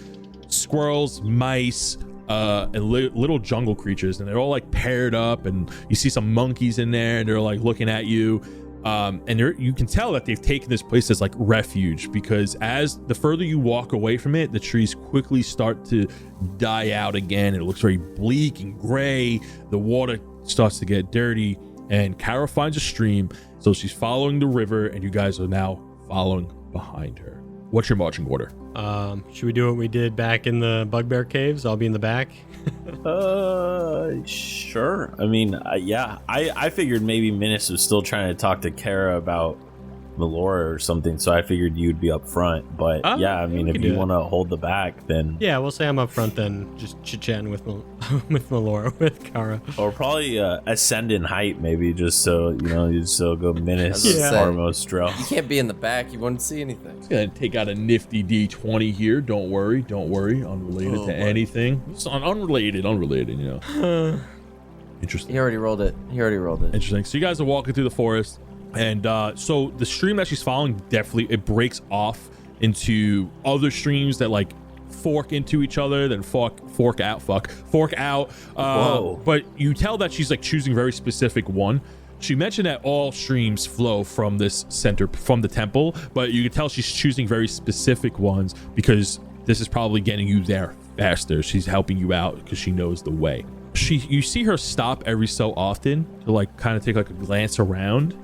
squirrels, mice, and little jungle creatures, and they're all like paired up, and you see some monkeys in there, and they're like looking at you. And you can tell that they've taken this place as like refuge, because as the further you walk away from it, the trees quickly start to die out again. It looks very bleak and gray. The water starts to get dirty, and Kara finds a stream, so she's following the river, and you guys are now following behind her. What's your marching order? Should we do what we did back in the Bugbear Caves? I'll be in the back. Sure. I mean, yeah, I figured maybe Minnis was still trying to talk to Kara about Melora or something, so I figured you'd be up front. But yeah, I mean, if you want to hold the back, then yeah, we'll say I'm up front then, just chit-chatting with with Melora, with Kara. or probably ascend in height, maybe, just so you so go Minnis, Yeah. Armos, Drell. You can't be in the back. You wouldn't see anything. Just gonna take out a nifty D20 here. Don't worry. Unrelated to anything. It's unrelated. Interesting. He already rolled it. Interesting. So you guys are walking through the forest, and so the stream that she's following, definitely it breaks off into other streams that like fork into each other, then fork out. Whoa. But you tell that she's like choosing very specific one. She mentioned that all streams flow from this center, from the temple, but you can tell she's choosing very specific ones because this is probably getting you there faster. She's helping you out because she knows the way. You see her stop every so often to like kind of take like a glance around,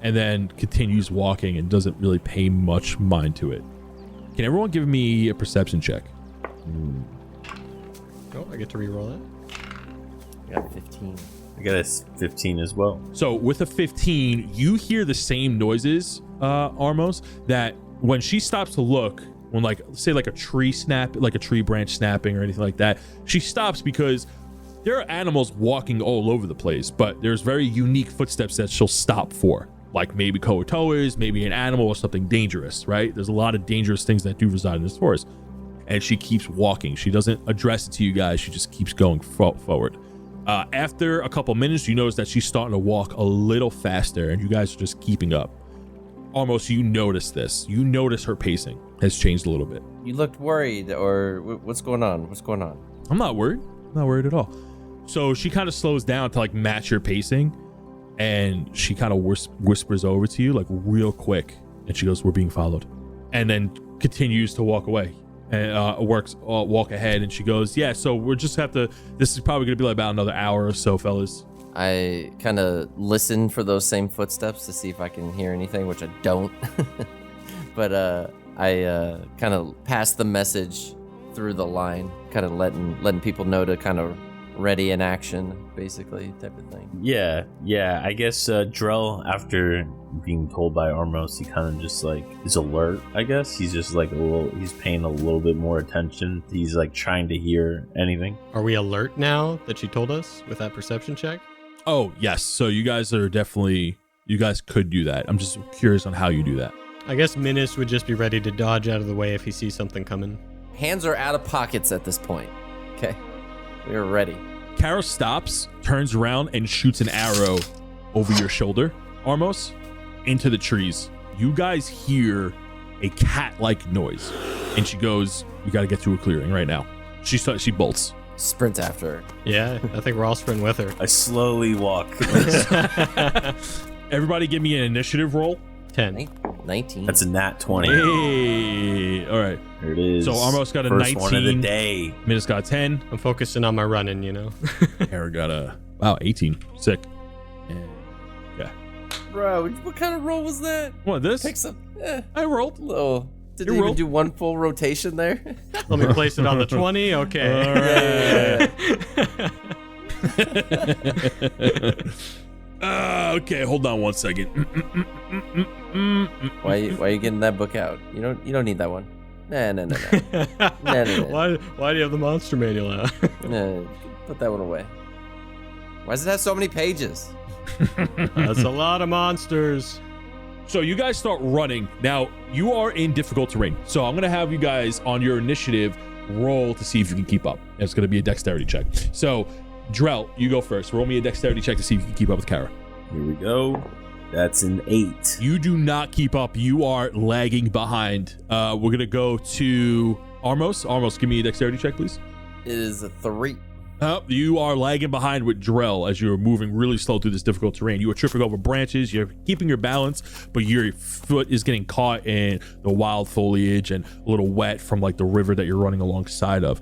and then continues walking and doesn't really pay much mind to it. Can everyone give me a perception check? Oh, I get to reroll it. I got 15. I got a 15 as well. So with a 15, you hear the same noises, Armos, that when she stops to look, when like say like a tree branch snapping or anything like that, she stops because there are animals walking all over the place, but there's very unique footsteps that she'll stop for. Like maybe coatoas, maybe an animal or something dangerous, right? There's a lot of dangerous things that do reside in this forest. And she keeps walking. She doesn't address it to you guys. She just keeps going forward. After a couple minutes, you notice that she's starting to walk a little faster, and you guys are just keeping up. Almost, you notice this. You notice her pacing has changed a little bit. You looked worried, or what's going on? I'm not worried. I'm not worried at all. So she kind of slows down to like match your pacing, and she kind of whispers over to you like real quick, and she goes, "We're being followed," and then continues to walk away and walk ahead. And she goes, "Yeah, so we're just have to. This is probably gonna be like about another hour or so, fellas." I kind of listen for those same footsteps to see if I can hear anything, which I don't. But I kind of pass the message through the line, kind of letting people know to kind of ready in action, basically, type of thing. Yeah. I guess Drell, after being told by Armos, he kind of just like is alert. I guess he's just like he's paying a little bit more attention. He's like trying to hear anything. Are we alert now that she told us with that perception check? Oh yes. So you guys could do that. I'm just curious on how you do that. I guess Minnis would just be ready to dodge out of the way if he sees something coming. Hands are out of pockets at this point. Okay, we are ready. Kara stops, turns around, and shoots an arrow over your shoulder, Armos, into the trees. You guys hear a cat-like noise, and she goes, "We got to get to a clearing right now." She bolts. Sprint after her. Yeah, I think we're all sprinting with her. I slowly walk. Everybody give me an initiative roll. 10. 19. That's a nat 20. Hey, all right. There it is. So Armos got a First 19. one of the day. Minnis got 10. I'm focusing on my running, you know. Kara got a 18. Sick. And, yeah. Bro, what kind of roll was that? What, this? Pick some. I rolled. Little. Didn't You even rolled. do one full rotation there. Let me place it on the 20. Okay. Okay, hold on one second. Why are you getting that book out? You don't need that one. No. No. Why do you have the monster manual out? No, put that one away. Why does it have so many pages? That's a lot of monsters. So you guys start running. Now, you are in difficult terrain. So I'm going to have you guys on your initiative roll to see if you can keep up. It's going to be a dexterity check. So, Drell, you go first. Roll me a dexterity check to see if you can keep up with Kara. Here we go. That's an 8. You do not keep up. You are lagging behind. We're going to go to Armos. Armos, give me a dexterity check, please. It is a 3. You are lagging behind with Drell as you're moving really slow through this difficult terrain. You are tripping over branches. You're keeping your balance, but your foot is getting caught in the wild foliage and a little wet from like the river that you're running alongside of.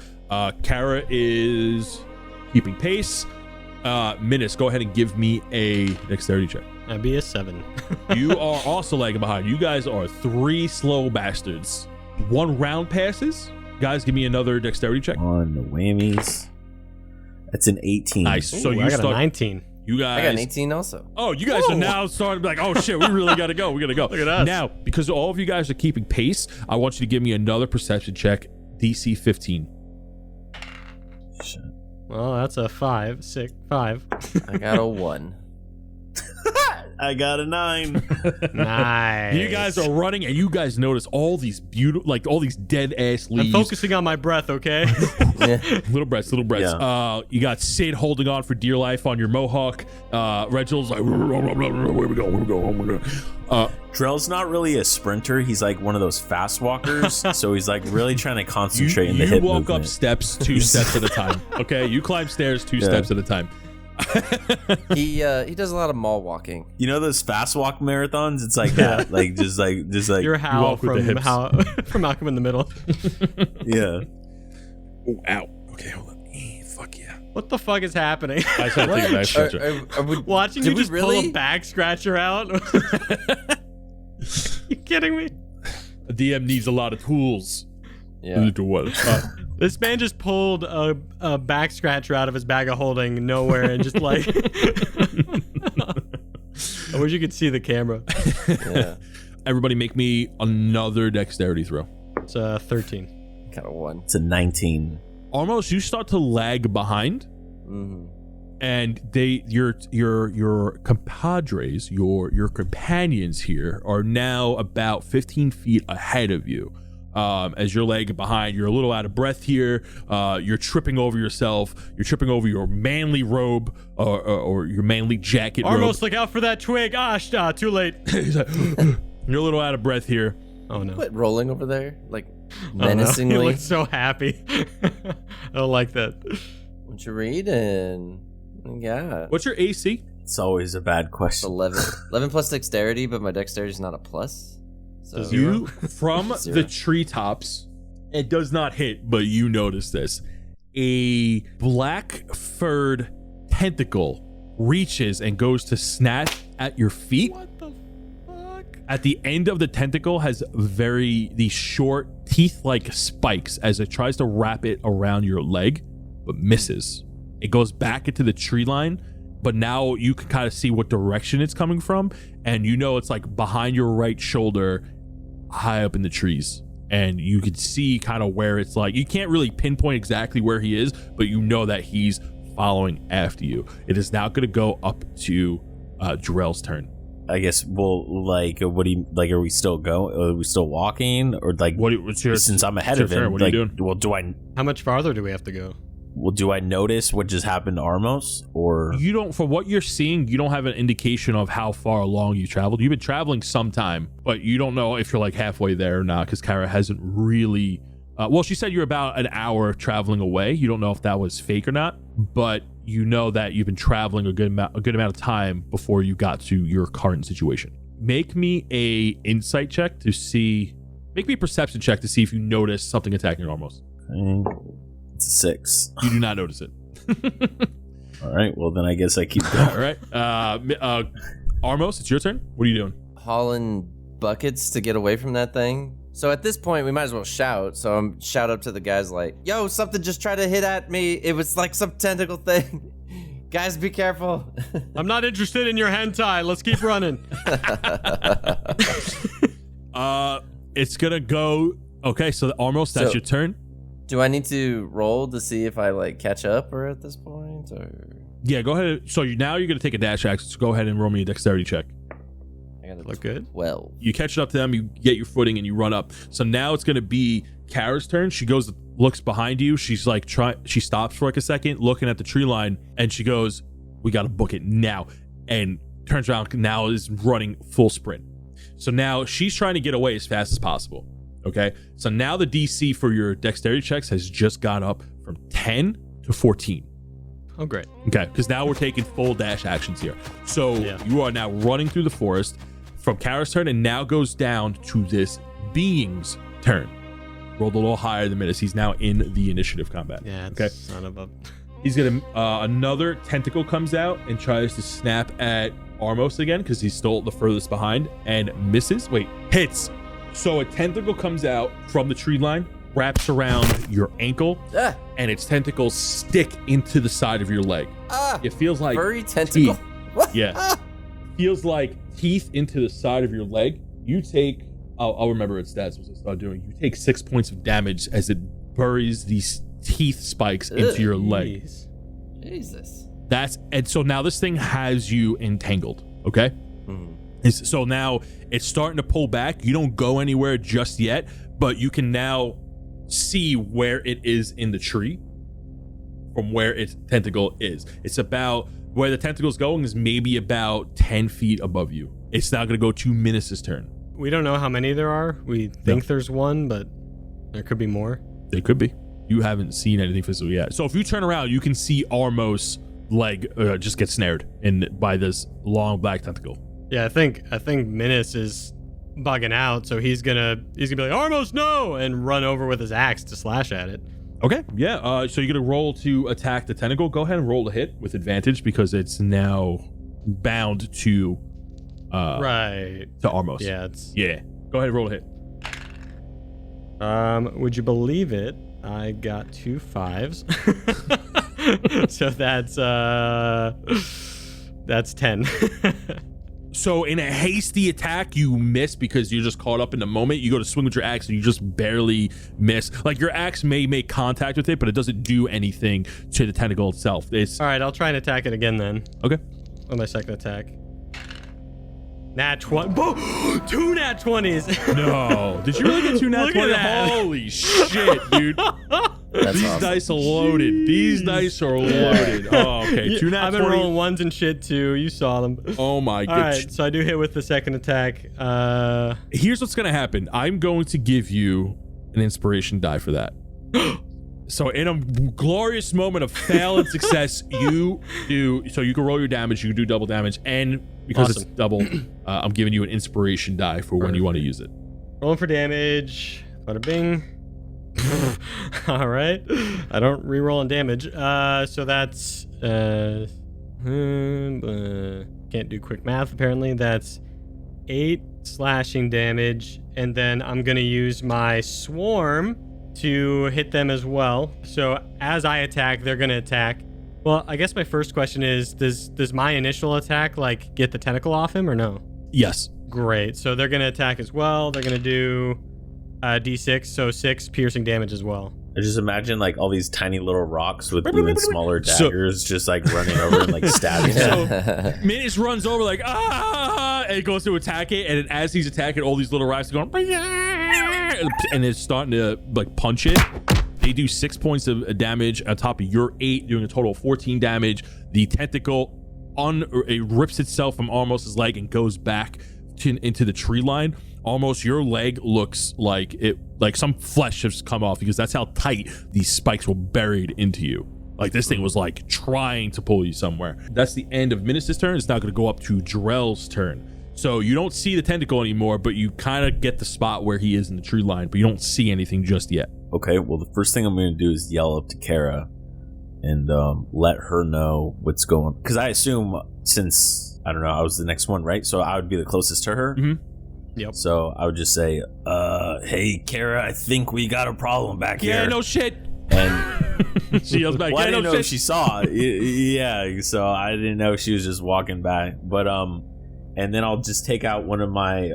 Kara is keeping pace. Minnis, go ahead and give me a dexterity check. That'd be a 7. You are also lagging behind. You guys are 3 slow bastards. 1 round passes. Guys, give me another dexterity check. On the whammies. That's an 18. Nice. So Ooh, you I got start. a 19. You guys. I got an 18 also. Oh, you guys are now starting to be like, oh shit, we really gotta go. We gotta go. Look at us. Now, because all of you guys are keeping pace, I want you to give me another perception check. DC 15. Shit. Well, that's a 5. I got a 1. I got a 9. Nice. You guys are running, and you guys notice all these beautiful, like all these dead ass I'm leaves. focusing on my breath, okay? Little breaths. Yeah. You got Sid holding on for dear life on your mohawk. Reginald's like, where we go? Drell's not really a sprinter. He's like one of those fast walkers. So he's like really trying to concentrate in the hip You walk movement. up steps 2 steps at a time. Okay, you climb stairs 2 steps at a time. He does a lot of mall walking. You know those fast walk marathons? It's like that. Like just like You're Hal walk with the hips. from Malcolm in the Middle. yeah. Oh, ow. Okay, hold on. Fuck yeah. What the fuck is happening? I tried to take a nice picture. Are we, Watching did you we just really? pull a back scratcher out. You kidding me? A DM needs a lot of tools. Yeah. To what? This man just pulled a back scratcher out of his bag of holding nowhere and just like. I wish you could see the camera. Yeah. Everybody make me another dexterity throw. It's 13. Got a 1. It's a 19. Almost, you start to lag behind, and your compadres, your companions here are now about 15 feet ahead of you. As you're lagging behind, you're a little out of breath here. You're tripping over yourself. You're tripping over your manly robe or your manly jacket. Almost look out for that twig. Too late. He's like, you're a little out of breath here. Oh no. Quit rolling over there, like Oh, no. menacingly. He looks so happy. I don't like that. What you reading? Yeah. What's your AC? It's always a bad It's question. 11. 11 plus dexterity, but my dexterity is not a plus. So You from Zero. the treetops. It does not hit, but you notice this. A black furred tentacle reaches and goes to snap at your feet. What the fuck? At the end of the tentacle has these short teeth-like spikes as it tries to wrap it around your leg, but misses. It goes back into the tree line, but now you can kind of see what direction it's coming from, and you know it's like behind your right shoulder, high up in the trees. And you can see kind of where it's like, you can't really pinpoint exactly where he is, but you know that he's following after you. It is now going to go up to Jarrell's turn. I guess we'll like. What do you like? Are we still going? Are we still walking? Or like? What's your, Since I'm ahead your of turn? him, What are like, you doing? well, do I? How much farther do we have to go? Well, do I notice what just happened to Armos? Or You don't, for what you're seeing, you don't have an indication of how far along you traveled. You've been traveling some time, but you don't know if you're like halfway there or not, because Kyra hasn't really. Well, she said you're about an hour traveling away. You don't know if that was fake or not, but you know that you've been traveling a good amount of time before you got to your current situation. Make me a insight check to see. Make me a perception check to see if you notice something attacking Armos. it's a 6. You do not notice it. All right. Well, then I guess I keep going. All right, Armos, it's your turn. What are you doing? hauling buckets to get away from that thing. So at this point, we might as well shout. So I'm shout up to the guys like, yo, something just tried to hit at me. It was like some tentacle thing. Guys, be careful. I'm not interested in your hentai. Let's keep running. It's gonna go. Okay, so almost that's So- your turn. Do I need to roll to see if I like catch up or at this point or? Yeah, go ahead. So now you're gonna take a dash action. So go ahead and roll me a dexterity check. I got Look good. 12. You catch up to them. You get your footing and you run up. So now it's gonna be Kara's turn. She goes, looks behind you. She's like, she stops for like a second, looking at the tree line, and she goes, "We gotta book it now." And turns around. Now is running full sprint. So now she's trying to get away as fast as possible. Okay. So now the DC for your dexterity checks has just gone up from 10 to 14. Oh, great. Okay. Because now we're taking full dash actions here. So Yeah. you are now running through the forest from Kara's turn and now goes down to this being's turn. Rolled a little higher than Minnis. He's now in the initiative combat. Yeah. Okay. Son of a. He's gonna another tentacle comes out and tries to snap at Armos again because he's still the furthest behind and misses. Wait, hits. So a tentacle comes out from the tree line, wraps around your ankle, and its tentacles stick into the side of your leg. It feels like furry tentacle. teeth. Yeah, feels like teeth into the side of your leg. You take. I'll remember its stats as I start doing. You take 6 points of damage as it buries these teeth spikes into your leg. Jesus. And so now this thing has you entangled. Okay. So now it's starting to pull back. You don't go anywhere just yet, but you can now see where it is in the tree from where its tentacle is. It's about where the tentacle's going is maybe about 10 feet above you. It's now going to go to Minnis' turn. We don't know how many there are. We think there's one, but there could be more. There could be. You haven't seen anything physical yet. So if you turn around, you can see Armos' leg just get snared by this long black tentacle. Yeah, I think Minnis is bugging out, so he's gonna be like, Armos, no! And run over with his axe to slash at it. Okay, yeah. So you're gonna roll to attack the tentacle. Go ahead and roll to hit with advantage because it's now bound to right to Armos. Yeah, Go ahead and roll to hit. Would you believe it? I got 2 5s. So that's 10. So in a hasty attack, you miss because you're just caught up in the moment. You go to swing with your axe and you just barely miss. Like your axe may make contact with it, but it doesn't do anything to the tentacle itself. All right, I'll try and attack it again then. Okay. On my second attack. Nat 20. 2 nat 20s. No. Did you really get 2 nat Look at 20? that. Holy shit, dude. That's These awesome. dice are loaded. These dice are loaded. Oh, okay. 2 nat 20. I've been rolling ones and shit too. You saw them. Oh my god. All right, so I do hit with the second attack. Here's what's gonna happen. I'm going to give you an inspiration die for that. So in a glorious moment of fail and success, you can roll your damage, you can do double damage, and because it's double, I'm giving you an inspiration die for when you want to use it. Rolling for damage. Bada bing. All right. I don't re-roll on damage. So that's can't do quick math apparently. That's 8 slashing damage, and then I'm gonna use my swarm to hit them as well. So as I attack, they're gonna attack. Well, I guess my first question is, does my initial attack like get the tentacle off him or no? Yes. Great. So they're gonna attack as well. They're gonna do D6, so 6 piercing damage as well. I just imagine like all these tiny little rocks with even smaller daggers just like running over and like stabbing. So Minnis runs over like and goes to attack it, and as he's attacking, all these little rocks are going and it's starting to like punch it. They do 6 points of damage on top of your 8, doing a total of 14 damage. The tentacle it rips itself from Armos' leg and goes back into the tree line. Almost your leg looks like some flesh has come off because that's how tight these spikes were buried into you. Like this thing was like trying to pull you somewhere. That's the end of Minnis' turn. It's now going to go up to Drell's turn. So you don't see the tentacle anymore, but you kind of get the spot where he is in the tree line, but you don't see anything just yet. Okay, well the first thing I'm going to do is yell up to Kara and let her know what's going. Because I assume since I don't know, I was the next one, right? So I would be the closest to her. Mm-hmm. Yep. So I would just say, hey, Kara, I think we got a problem back here. Yeah, no shit. And she yells back, well, I yeah, didn't no know shit. if she saw it. Yeah, so I didn't know she was just walking by. But, and then I'll just take out one of my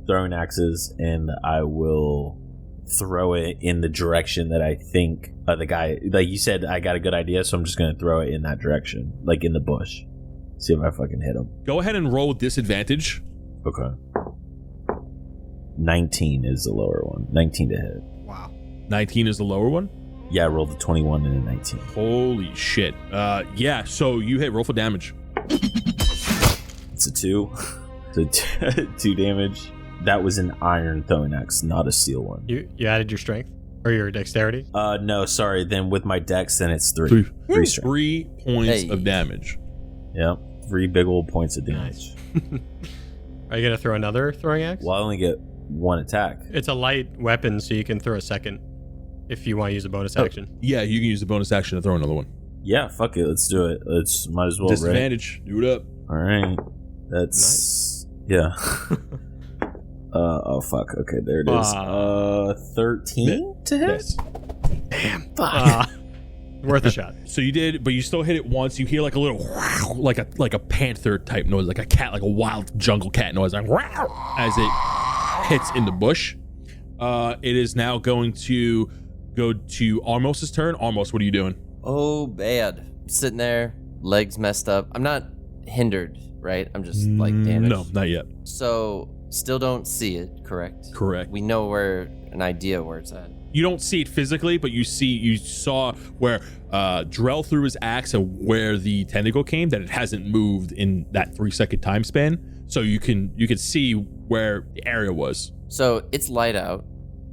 throwing axes and I will throw it in the direction that I think the guy, like you said, I got a good idea, so I'm just going to throw it in that direction, like in the bush. See if I fucking hit him. Go ahead and roll with disadvantage. Okay. 19 is the lower one. 19 to hit. Wow. 19 is the lower one? Yeah, I rolled a 21 and a 19. Holy shit. Yeah, so you hit, roll for damage. It's a 2. So 2 damage. That was an iron throwing axe, not a steel one. You added your strength or your dexterity? No, sorry. Then with my dex, then it's 3. 3 strength. 3 points of damage. Yeah, 3 big old points of damage. Are you gonna throw another throwing axe? Well, I only get 1 attack. It's a light weapon, so you can throw a second if you want to use a bonus action. Yeah, you can use the bonus action to throw another one. Yeah, fuck it. Let's do it. Might as well. Disadvantage. Do it up. All right. That's yeah. Oh fuck. Okay, there it is. 13 to hit. Yes. Damn. Fuck. Worth a shot. So you did, but you still hit it once. You hear like a little, wow, like a panther type noise, like a cat, like a wild jungle cat noise, like wow, as it hits in the bush. It is now going to go to Armos's turn. Armos, what are you doing? Oh, bad. Sitting there, legs messed up. I'm not hindered, right? I'm just like damaged. No, not yet. So still don't see it, correct? Correct. We know an idea where it's at. You don't see it physically, but you saw where Drell threw his axe and where the tentacle came, that it hasn't moved in that 3-second time span. So you can see where the area was. So it's light out.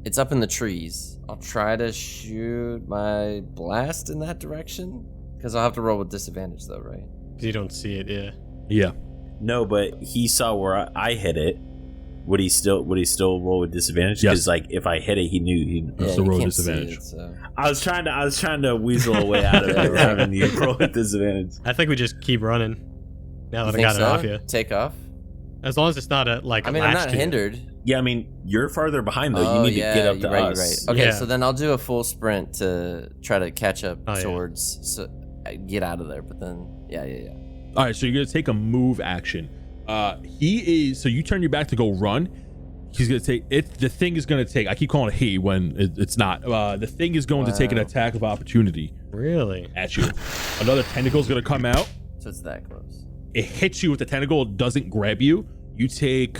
It's up in the trees. I'll try to shoot my blast in that direction, because I'll have to roll with disadvantage though, right? You don't see it, yeah. Yeah. No, but he saw where I hit it. Would he still roll with disadvantage? Yes. Because like if I hit it, he knew he'd So you roll can't see disadvantage. it, so. I was trying to weasel a way out of it, having you roll with disadvantage. I think we just keep running. Now that I You got think it off so? you. Take off? As long as it's not a like. I mean, a I'm latch not to you. hindered. Yeah, I mean you're farther behind though. Oh, You need yeah, to get up to you're right, us. You're right. Okay, Yeah. so then I'll do a full sprint to try to catch up Oh, yeah. towards, so I get out of there. But then, yeah. All right, so you're gonna take a move action. He is. So you turn your back to go run. He's gonna take it. The thing is gonna take. I keep calling it he when it's not. The thing is going to take an attack of opportunity Really? at you. Another tentacle is gonna come out. So it's that close. It hits you with the tentacle. It doesn't grab you. You take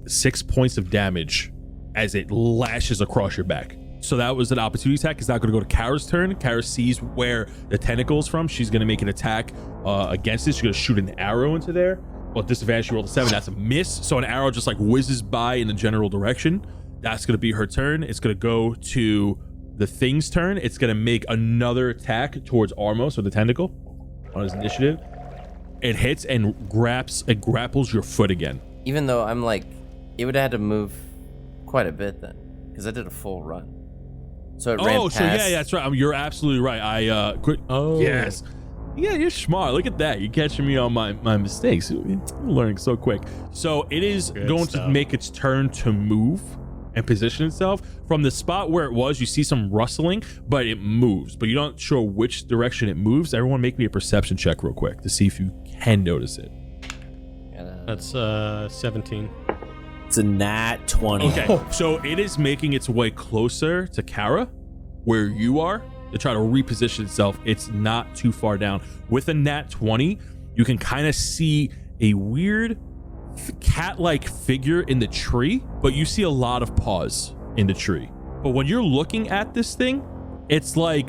6 points of damage as it lashes across your back. So that was an opportunity attack. It's now going to go to Kara's turn. Kara sees where the tentacle is from. She's going to make an attack against it. She's going to shoot an arrow into there. Well, disadvantage, she rolled a 7. That's a miss. So an arrow just like whizzes by in the general direction. That's going to be her turn. It's going to go to the thing's turn. It's going to make another attack towards Armos with the tentacle on his initiative. It hits and grapples your foot again. Even though I'm like, it would have had to move quite a bit then, because I did a full run. So it ran past. So yeah, that's right. You're absolutely right. I quit. Oh. Yes. Yeah, you're smart. Look at that. You're catching me on my mistakes. You're learning so quick. So it is Good going stuff. to make its turn to move and position itself. From the spot where it was, you see some rustling, but it moves. But you're not sure which direction it moves. Everyone make me a perception check real quick to see if you can notice it. That's 17. It's a nat 20. Okay, so it is making its way closer to Kara, where you are, to try to reposition itself. It's not too far down. With a nat 20, you can kind of see a weird cat-like figure in the tree, but you see a lot of paws in the tree. But when you're looking at this thing, it's like,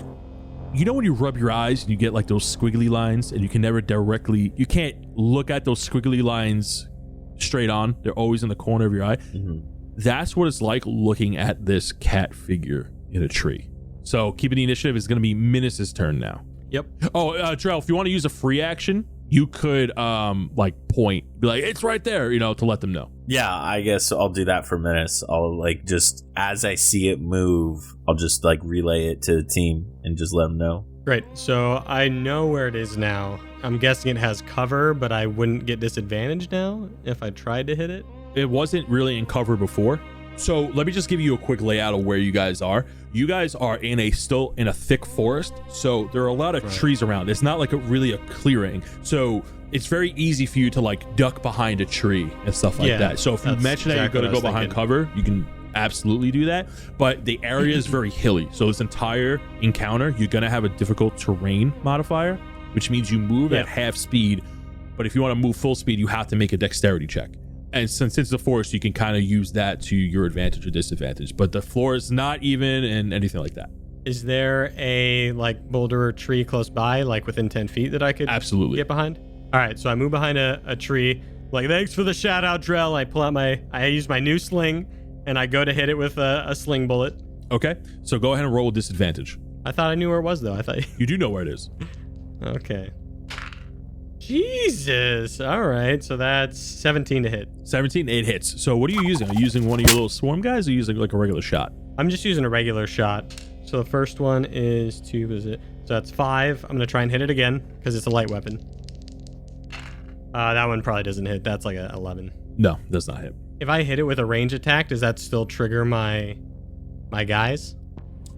you know when you rub your eyes and you get like those squiggly lines and you can't look at those squiggly lines straight on. They're always in the corner of your eye. Mm-hmm. That's what it's like looking at this cat figure in a tree. So keeping the initiative is going to be Minnis' turn now. Yep. Oh, Drell, if you want to use a free action, you could like point, be like, it's right there, to let them know. Yeah, I guess I'll do that for Minnis. I'll like just as I see it move, I'll just like relay it to the team and just let them know. Great. So I know where it is now. I'm guessing it has cover, but I wouldn't get disadvantage now if I tried to hit it. It wasn't really in cover before. So let me just give you a quick layout of where you guys are. You guys are still in a thick forest, so there are a lot of trees around. It's not like really a clearing, so it's very easy for you to like duck behind a tree and stuff like that. So if you that's mention that exactly you're going to what go I was behind thinking. cover, you can absolutely do that. But the area is very hilly, so this entire encounter, you're going to have a difficult terrain modifier, which means you move at half speed. But if you want to move full speed, you have to make a dexterity check. And since it's a forest, you can kind of use that to your advantage or disadvantage. But the floor is not even and anything like that. Is there a like boulder or tree close by, like within 10 feet that I could Absolutely. get behind? All right, so I move behind a tree. Like, thanks for the shout out, Drell. I use my new sling and I go to hit it with a sling bullet. Okay, so go ahead and roll with disadvantage. I thought I knew where it was, though. I thought. You do know where it is. Okay. Jesus. All right, so that's 17 to hit. 17, it hits. So what are you using? Are you using one of your little swarm guys or are you using like a regular shot? I'm just using a regular shot. So the first one is So that's 5. I'm going to try and hit it again because it's a light weapon. That one probably doesn't hit. That's like a 11. No, does not hit. If I hit it with a range attack, does that still trigger my guys?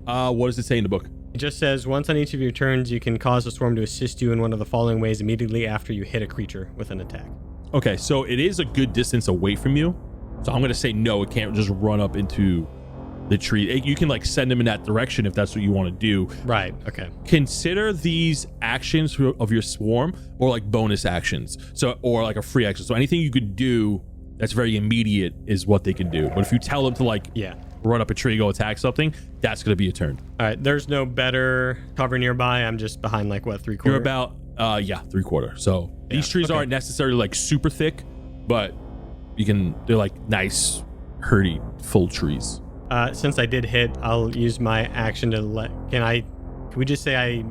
What does it say in the book? It just says, once on each of your turns, you can cause a swarm to assist you in one of the following ways immediately after you hit a creature with an attack. Okay, so it is a good distance away from you. So I'm going to say no, it can't just run up into the tree. You can like send them in that direction if that's what you want to do. Right, okay. Consider these actions of your swarm or like bonus actions. So, or like a free action. So anything you could do that's very immediate is what they can do. But if you tell them to like run up a tree, go attack something, that's going to be a turn. All right, there's no better cover nearby. I'm just behind like what, 3/4? You're about 3/4. So these trees aren't necessarily like super thick, but they're like nice, herdy, full trees. Since I did hit, I'll use my action to can we just say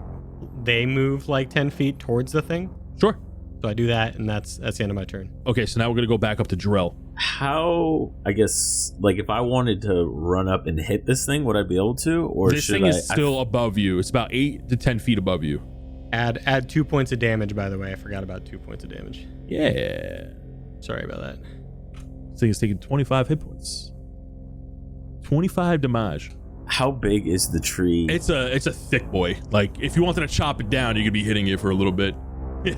they move like 10 feet towards the thing? Sure. So I do that, and that's the end of my turn. Okay, so now we're going to go back up to Jarrell. How, I guess, like if I wanted to run up and hit this thing, would I be able to? Or this thing is still above you. It's about 8 to 10 feet above you. Add 2 points of damage, by the way. I forgot about 2 points of damage. Yeah. Sorry about that. This thing is taking 25 hit points. 25 damage. How big is the tree? It's a thick boy. Like if you wanted to chop it down, you could be hitting it for a little bit. And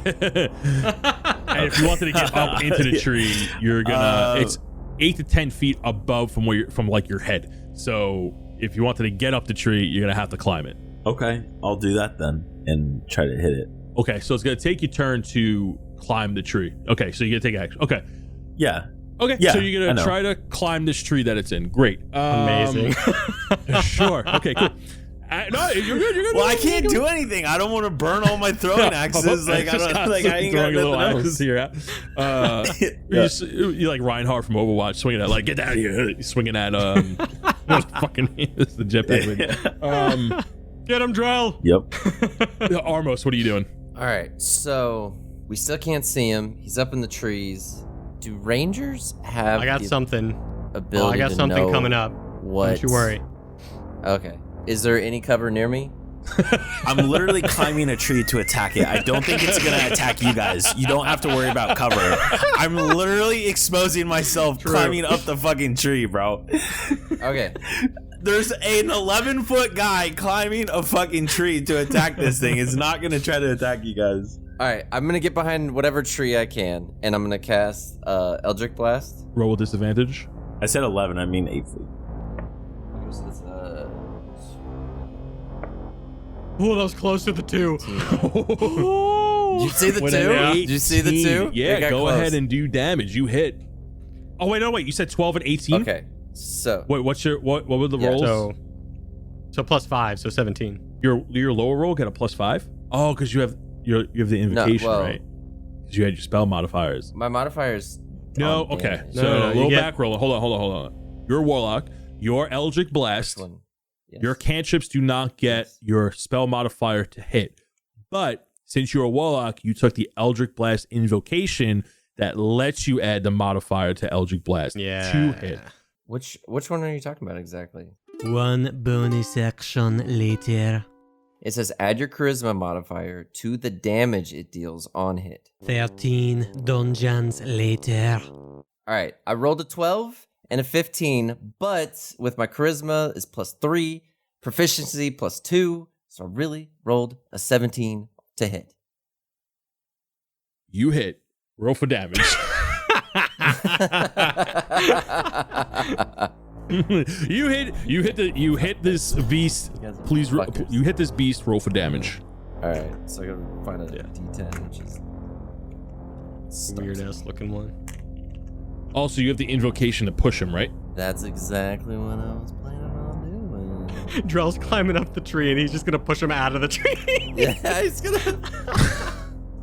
if you wanted to get up into the tree, you're gonna it's 8 to 10 feet above from your head. So if you wanted to get up the tree, you're gonna have to climb it. Okay, I'll do that then and try to hit it. Okay, so it's gonna take your turn to climb the tree. Okay, so you're gonna take action. Okay. Yeah. Okay, so you're gonna try to climb this tree that it's in. Great. Amazing. Sure. Okay, cool. No, you're good. Well, I can't do anything. I don't want to burn all my throwing axes. I ain't got little nothing axes else. here. You like Reinhardt from Overwatch, swinging at get down here, swinging at fucking this is the jetpack lady. Get him, Drell. Yep. Armos, what are you doing? All right, so we still can't see him. He's up in the trees. Do rangers have? I got something. Ability I got to something know coming up. What? Don't you worry. Okay. Is there any cover near me? I'm literally climbing a tree to attack it. I don't think it's gonna attack you guys. You don't have to worry about cover. I'm literally exposing myself climbing up the fucking tree, bro. Okay. There's an 11-foot guy climbing a fucking tree to attack this thing. It's not gonna try to attack you guys. All right, I'm gonna get behind whatever tree I can, and I'm gonna cast Eldritch Blast. Roll with disadvantage. I said 11. I mean 8 feet. Oh, that was close to the 2. Did you see the 2? Did you see the 2? Yeah, go ahead and do damage. You hit. Oh wait, no, wait. You said 12 and 18. Okay, so wait, what were the rolls? So plus 5, so 17. Your lower roll got a plus 5. Oh, because you have the invocation, right? Because you had your spell modifiers. My modifiers. No, okay. Damage. So low back roll. Hold on. Your warlock, your Eldritch Blast. Yes. Your cantrips do not get your spell modifier to hit. But since you're a warlock, you took the Eldritch Blast invocation that lets you add the modifier to Eldritch Blast to hit. Which one are you talking about exactly? One bonus action later. It says add your charisma modifier to the damage it deals on hit. 13 dungeons later. All right, I rolled a 12 and a 15, but with my charisma is plus 3, proficiency plus 2, so I really rolled a 17 to hit. You hit. Roll for damage. You hit this beast. Please, you hit this beast. Roll for damage. All right, so I gotta find a D10, which is Weird ass looking one. Also, you have the invocation to push him, right? That's exactly what I was planning on doing. Drell's climbing up the tree, and he's just gonna push him out of the tree. Yeah, he's gonna.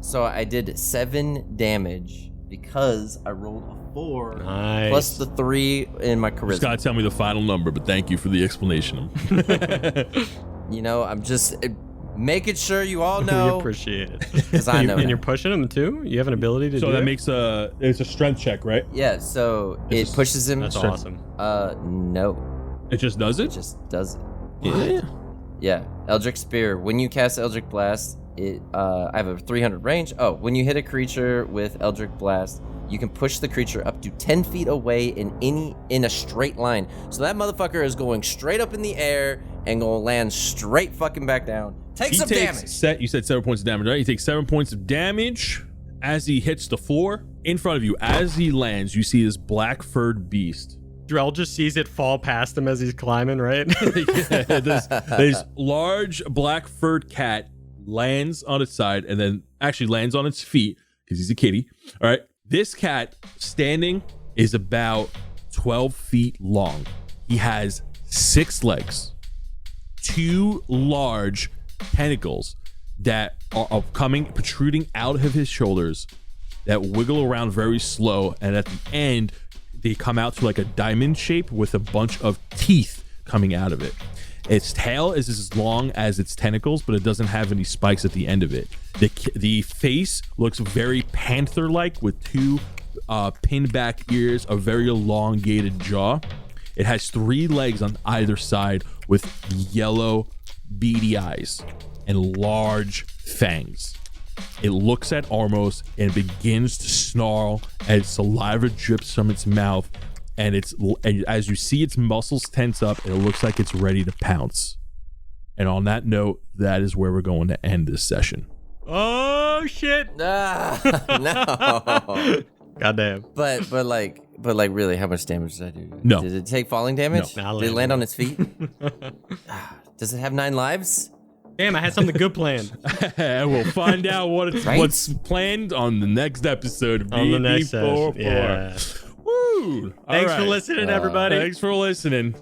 So I did 7 damage because I rolled a 4 Nice. plus the 3 in my charisma. Just gotta tell me the final number, but thank you for the explanation. You know, I'm just making sure you all know. We appreciate it. Because I know. And you're pushing him too? You have an ability to do So that it? makes it's a strength check, right? Yeah, so it pushes him. That's awesome. No. It just does It it? just does it. Yeah. Yeah, Eldritch Spear. When you cast Eldritch Blast, I have a 300 range. Oh, when you hit a creature with Eldritch Blast, you can push the creature up to 10 feet away in a straight line. So that motherfucker is going straight up in the air and gonna land straight fucking back down. Take some damage. You said 7 points of damage, right? He takes 7 points of damage as he hits the floor. In front of you, as he lands, you see this black furred beast. Drell just sees it fall past him as he's climbing, right? Yeah, this large black furred cat lands on its side and then actually lands on its feet because he's a kitty. All right. This cat standing is about 12 feet long. He has 6 legs, 2 large tentacles that are protruding out of his shoulders that wiggle around very slow. And at the end, they come out to like a diamond shape with a bunch of teeth coming out of it. Its tail is as long as its tentacles, but it doesn't have any spikes at the end of it. The face looks very panther-like with 2 pinned back ears, a very elongated jaw. It has 3 legs on either side with yellow beady eyes and large fangs. It looks at Armos and begins to snarl as saliva drips from its mouth, and as you see its muscles tense up, it looks like it's ready to pounce. And on that note, that is where we're going to end this session. Oh shit! No. Goddamn. But really, how much damage did I do? No. Did it take falling damage? No. Did it land on its feet? Does it have 9 lives? Damn, I had something good planned. And we'll find out what's planned on the next episode of DND404. Yeah. Woo! Thanks for listening, everybody. Thanks for listening.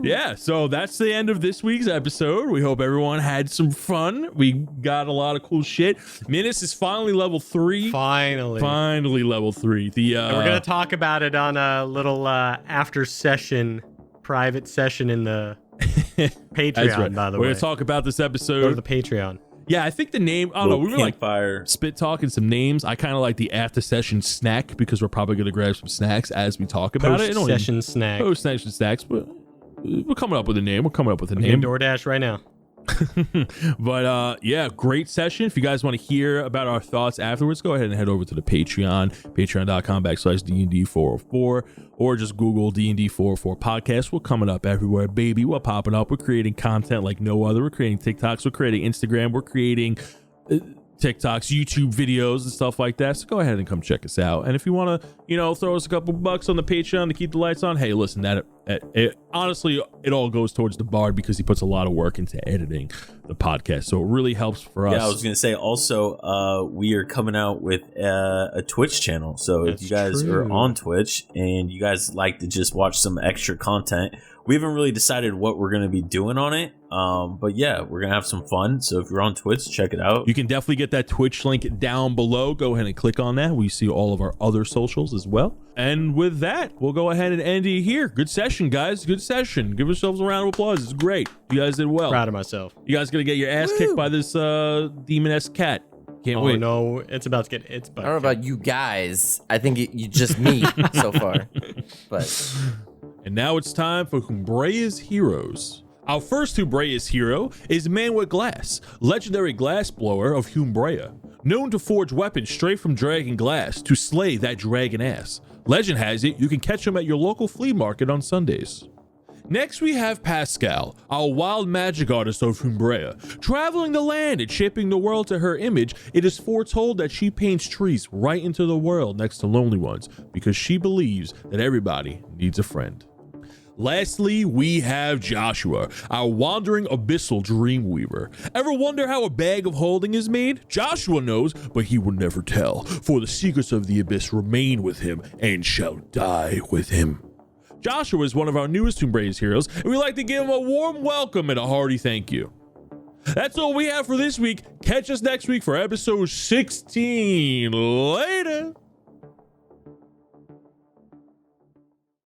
Yeah, so that's the end of this week's episode. We hope everyone had some fun. We got a lot of cool shit. Minnis is finally level 3. Finally level 3. And we're gonna talk about it on a little after session, private session in the Patreon. Right. By the we're way, gonna talk about this episode. Go to the Patreon. Yeah, I think the name. I don't know. We were like fire spit talking some names. I kind of like the after session snack because we're probably gonna grab some snacks as we talk about it. Post-session snack. Post-session snacks, but we're coming up with a name. I'm getting DoorDash right now. But yeah, great session. If you guys want to hear about our thoughts afterwards, go ahead and head over to the Patreon, patreon.com/DND404, or just Google DND404 podcast. We're coming up everywhere, baby. We're popping up. We're creating content like no other. We're creating TikToks. We're creating Instagram. We're creating TikToks, YouTube videos, and stuff like that. So go ahead and come check us out. And if you want to, throw us a couple bucks on the Patreon to keep the lights on, hey, listen, honestly, it all goes towards the Bard because he puts a lot of work into editing the podcast. So it really helps for us. Yeah, I was going to say also, we are coming out with a Twitch channel. So if you guys are on Twitch and you guys like to just watch some extra content, we haven't really decided what we're going to be doing on it. But yeah, we're going to have some fun. So if you're on Twitch, check it out. You can definitely get that Twitch link down below. Go ahead and click on that. We see all of our other socials as well. And with that, we'll go ahead and end it here. Good session, guys. Good session. Give yourselves a round of applause. It's great. You guys did well. Proud of myself. You guys going to get your ass kicked by this demon-esque cat. Can't wait. Oh, no. It's about to get its butt. I don't know about you guys. I think you just me so far. But... And now it's time for Humbrea's Heroes. Our first Humbrea's hero is Man with Glass, legendary glass blower of Humbrea, known to forge weapons straight from dragon glass to slay that dragon ass. Legend has it you can catch him at your local flea market on Sundays. Next we have Pascal, our wild magic artist of Humbrea. Traveling the land and shaping the world to her image, it is foretold that she paints trees right into the world next to lonely ones because she believes that everybody needs a friend. Lastly, we have Joshua, our wandering abyssal dreamweaver. Ever wonder how a bag of holding is made? Joshua knows, but he will never tell, for the secrets of the abyss remain with him and shall die with him. Joshua is one of our newest Humbrea's heroes, and we'd like to give him a warm welcome and a hearty thank you. That's all we have for this week. Catch us next week for episode 16. Later.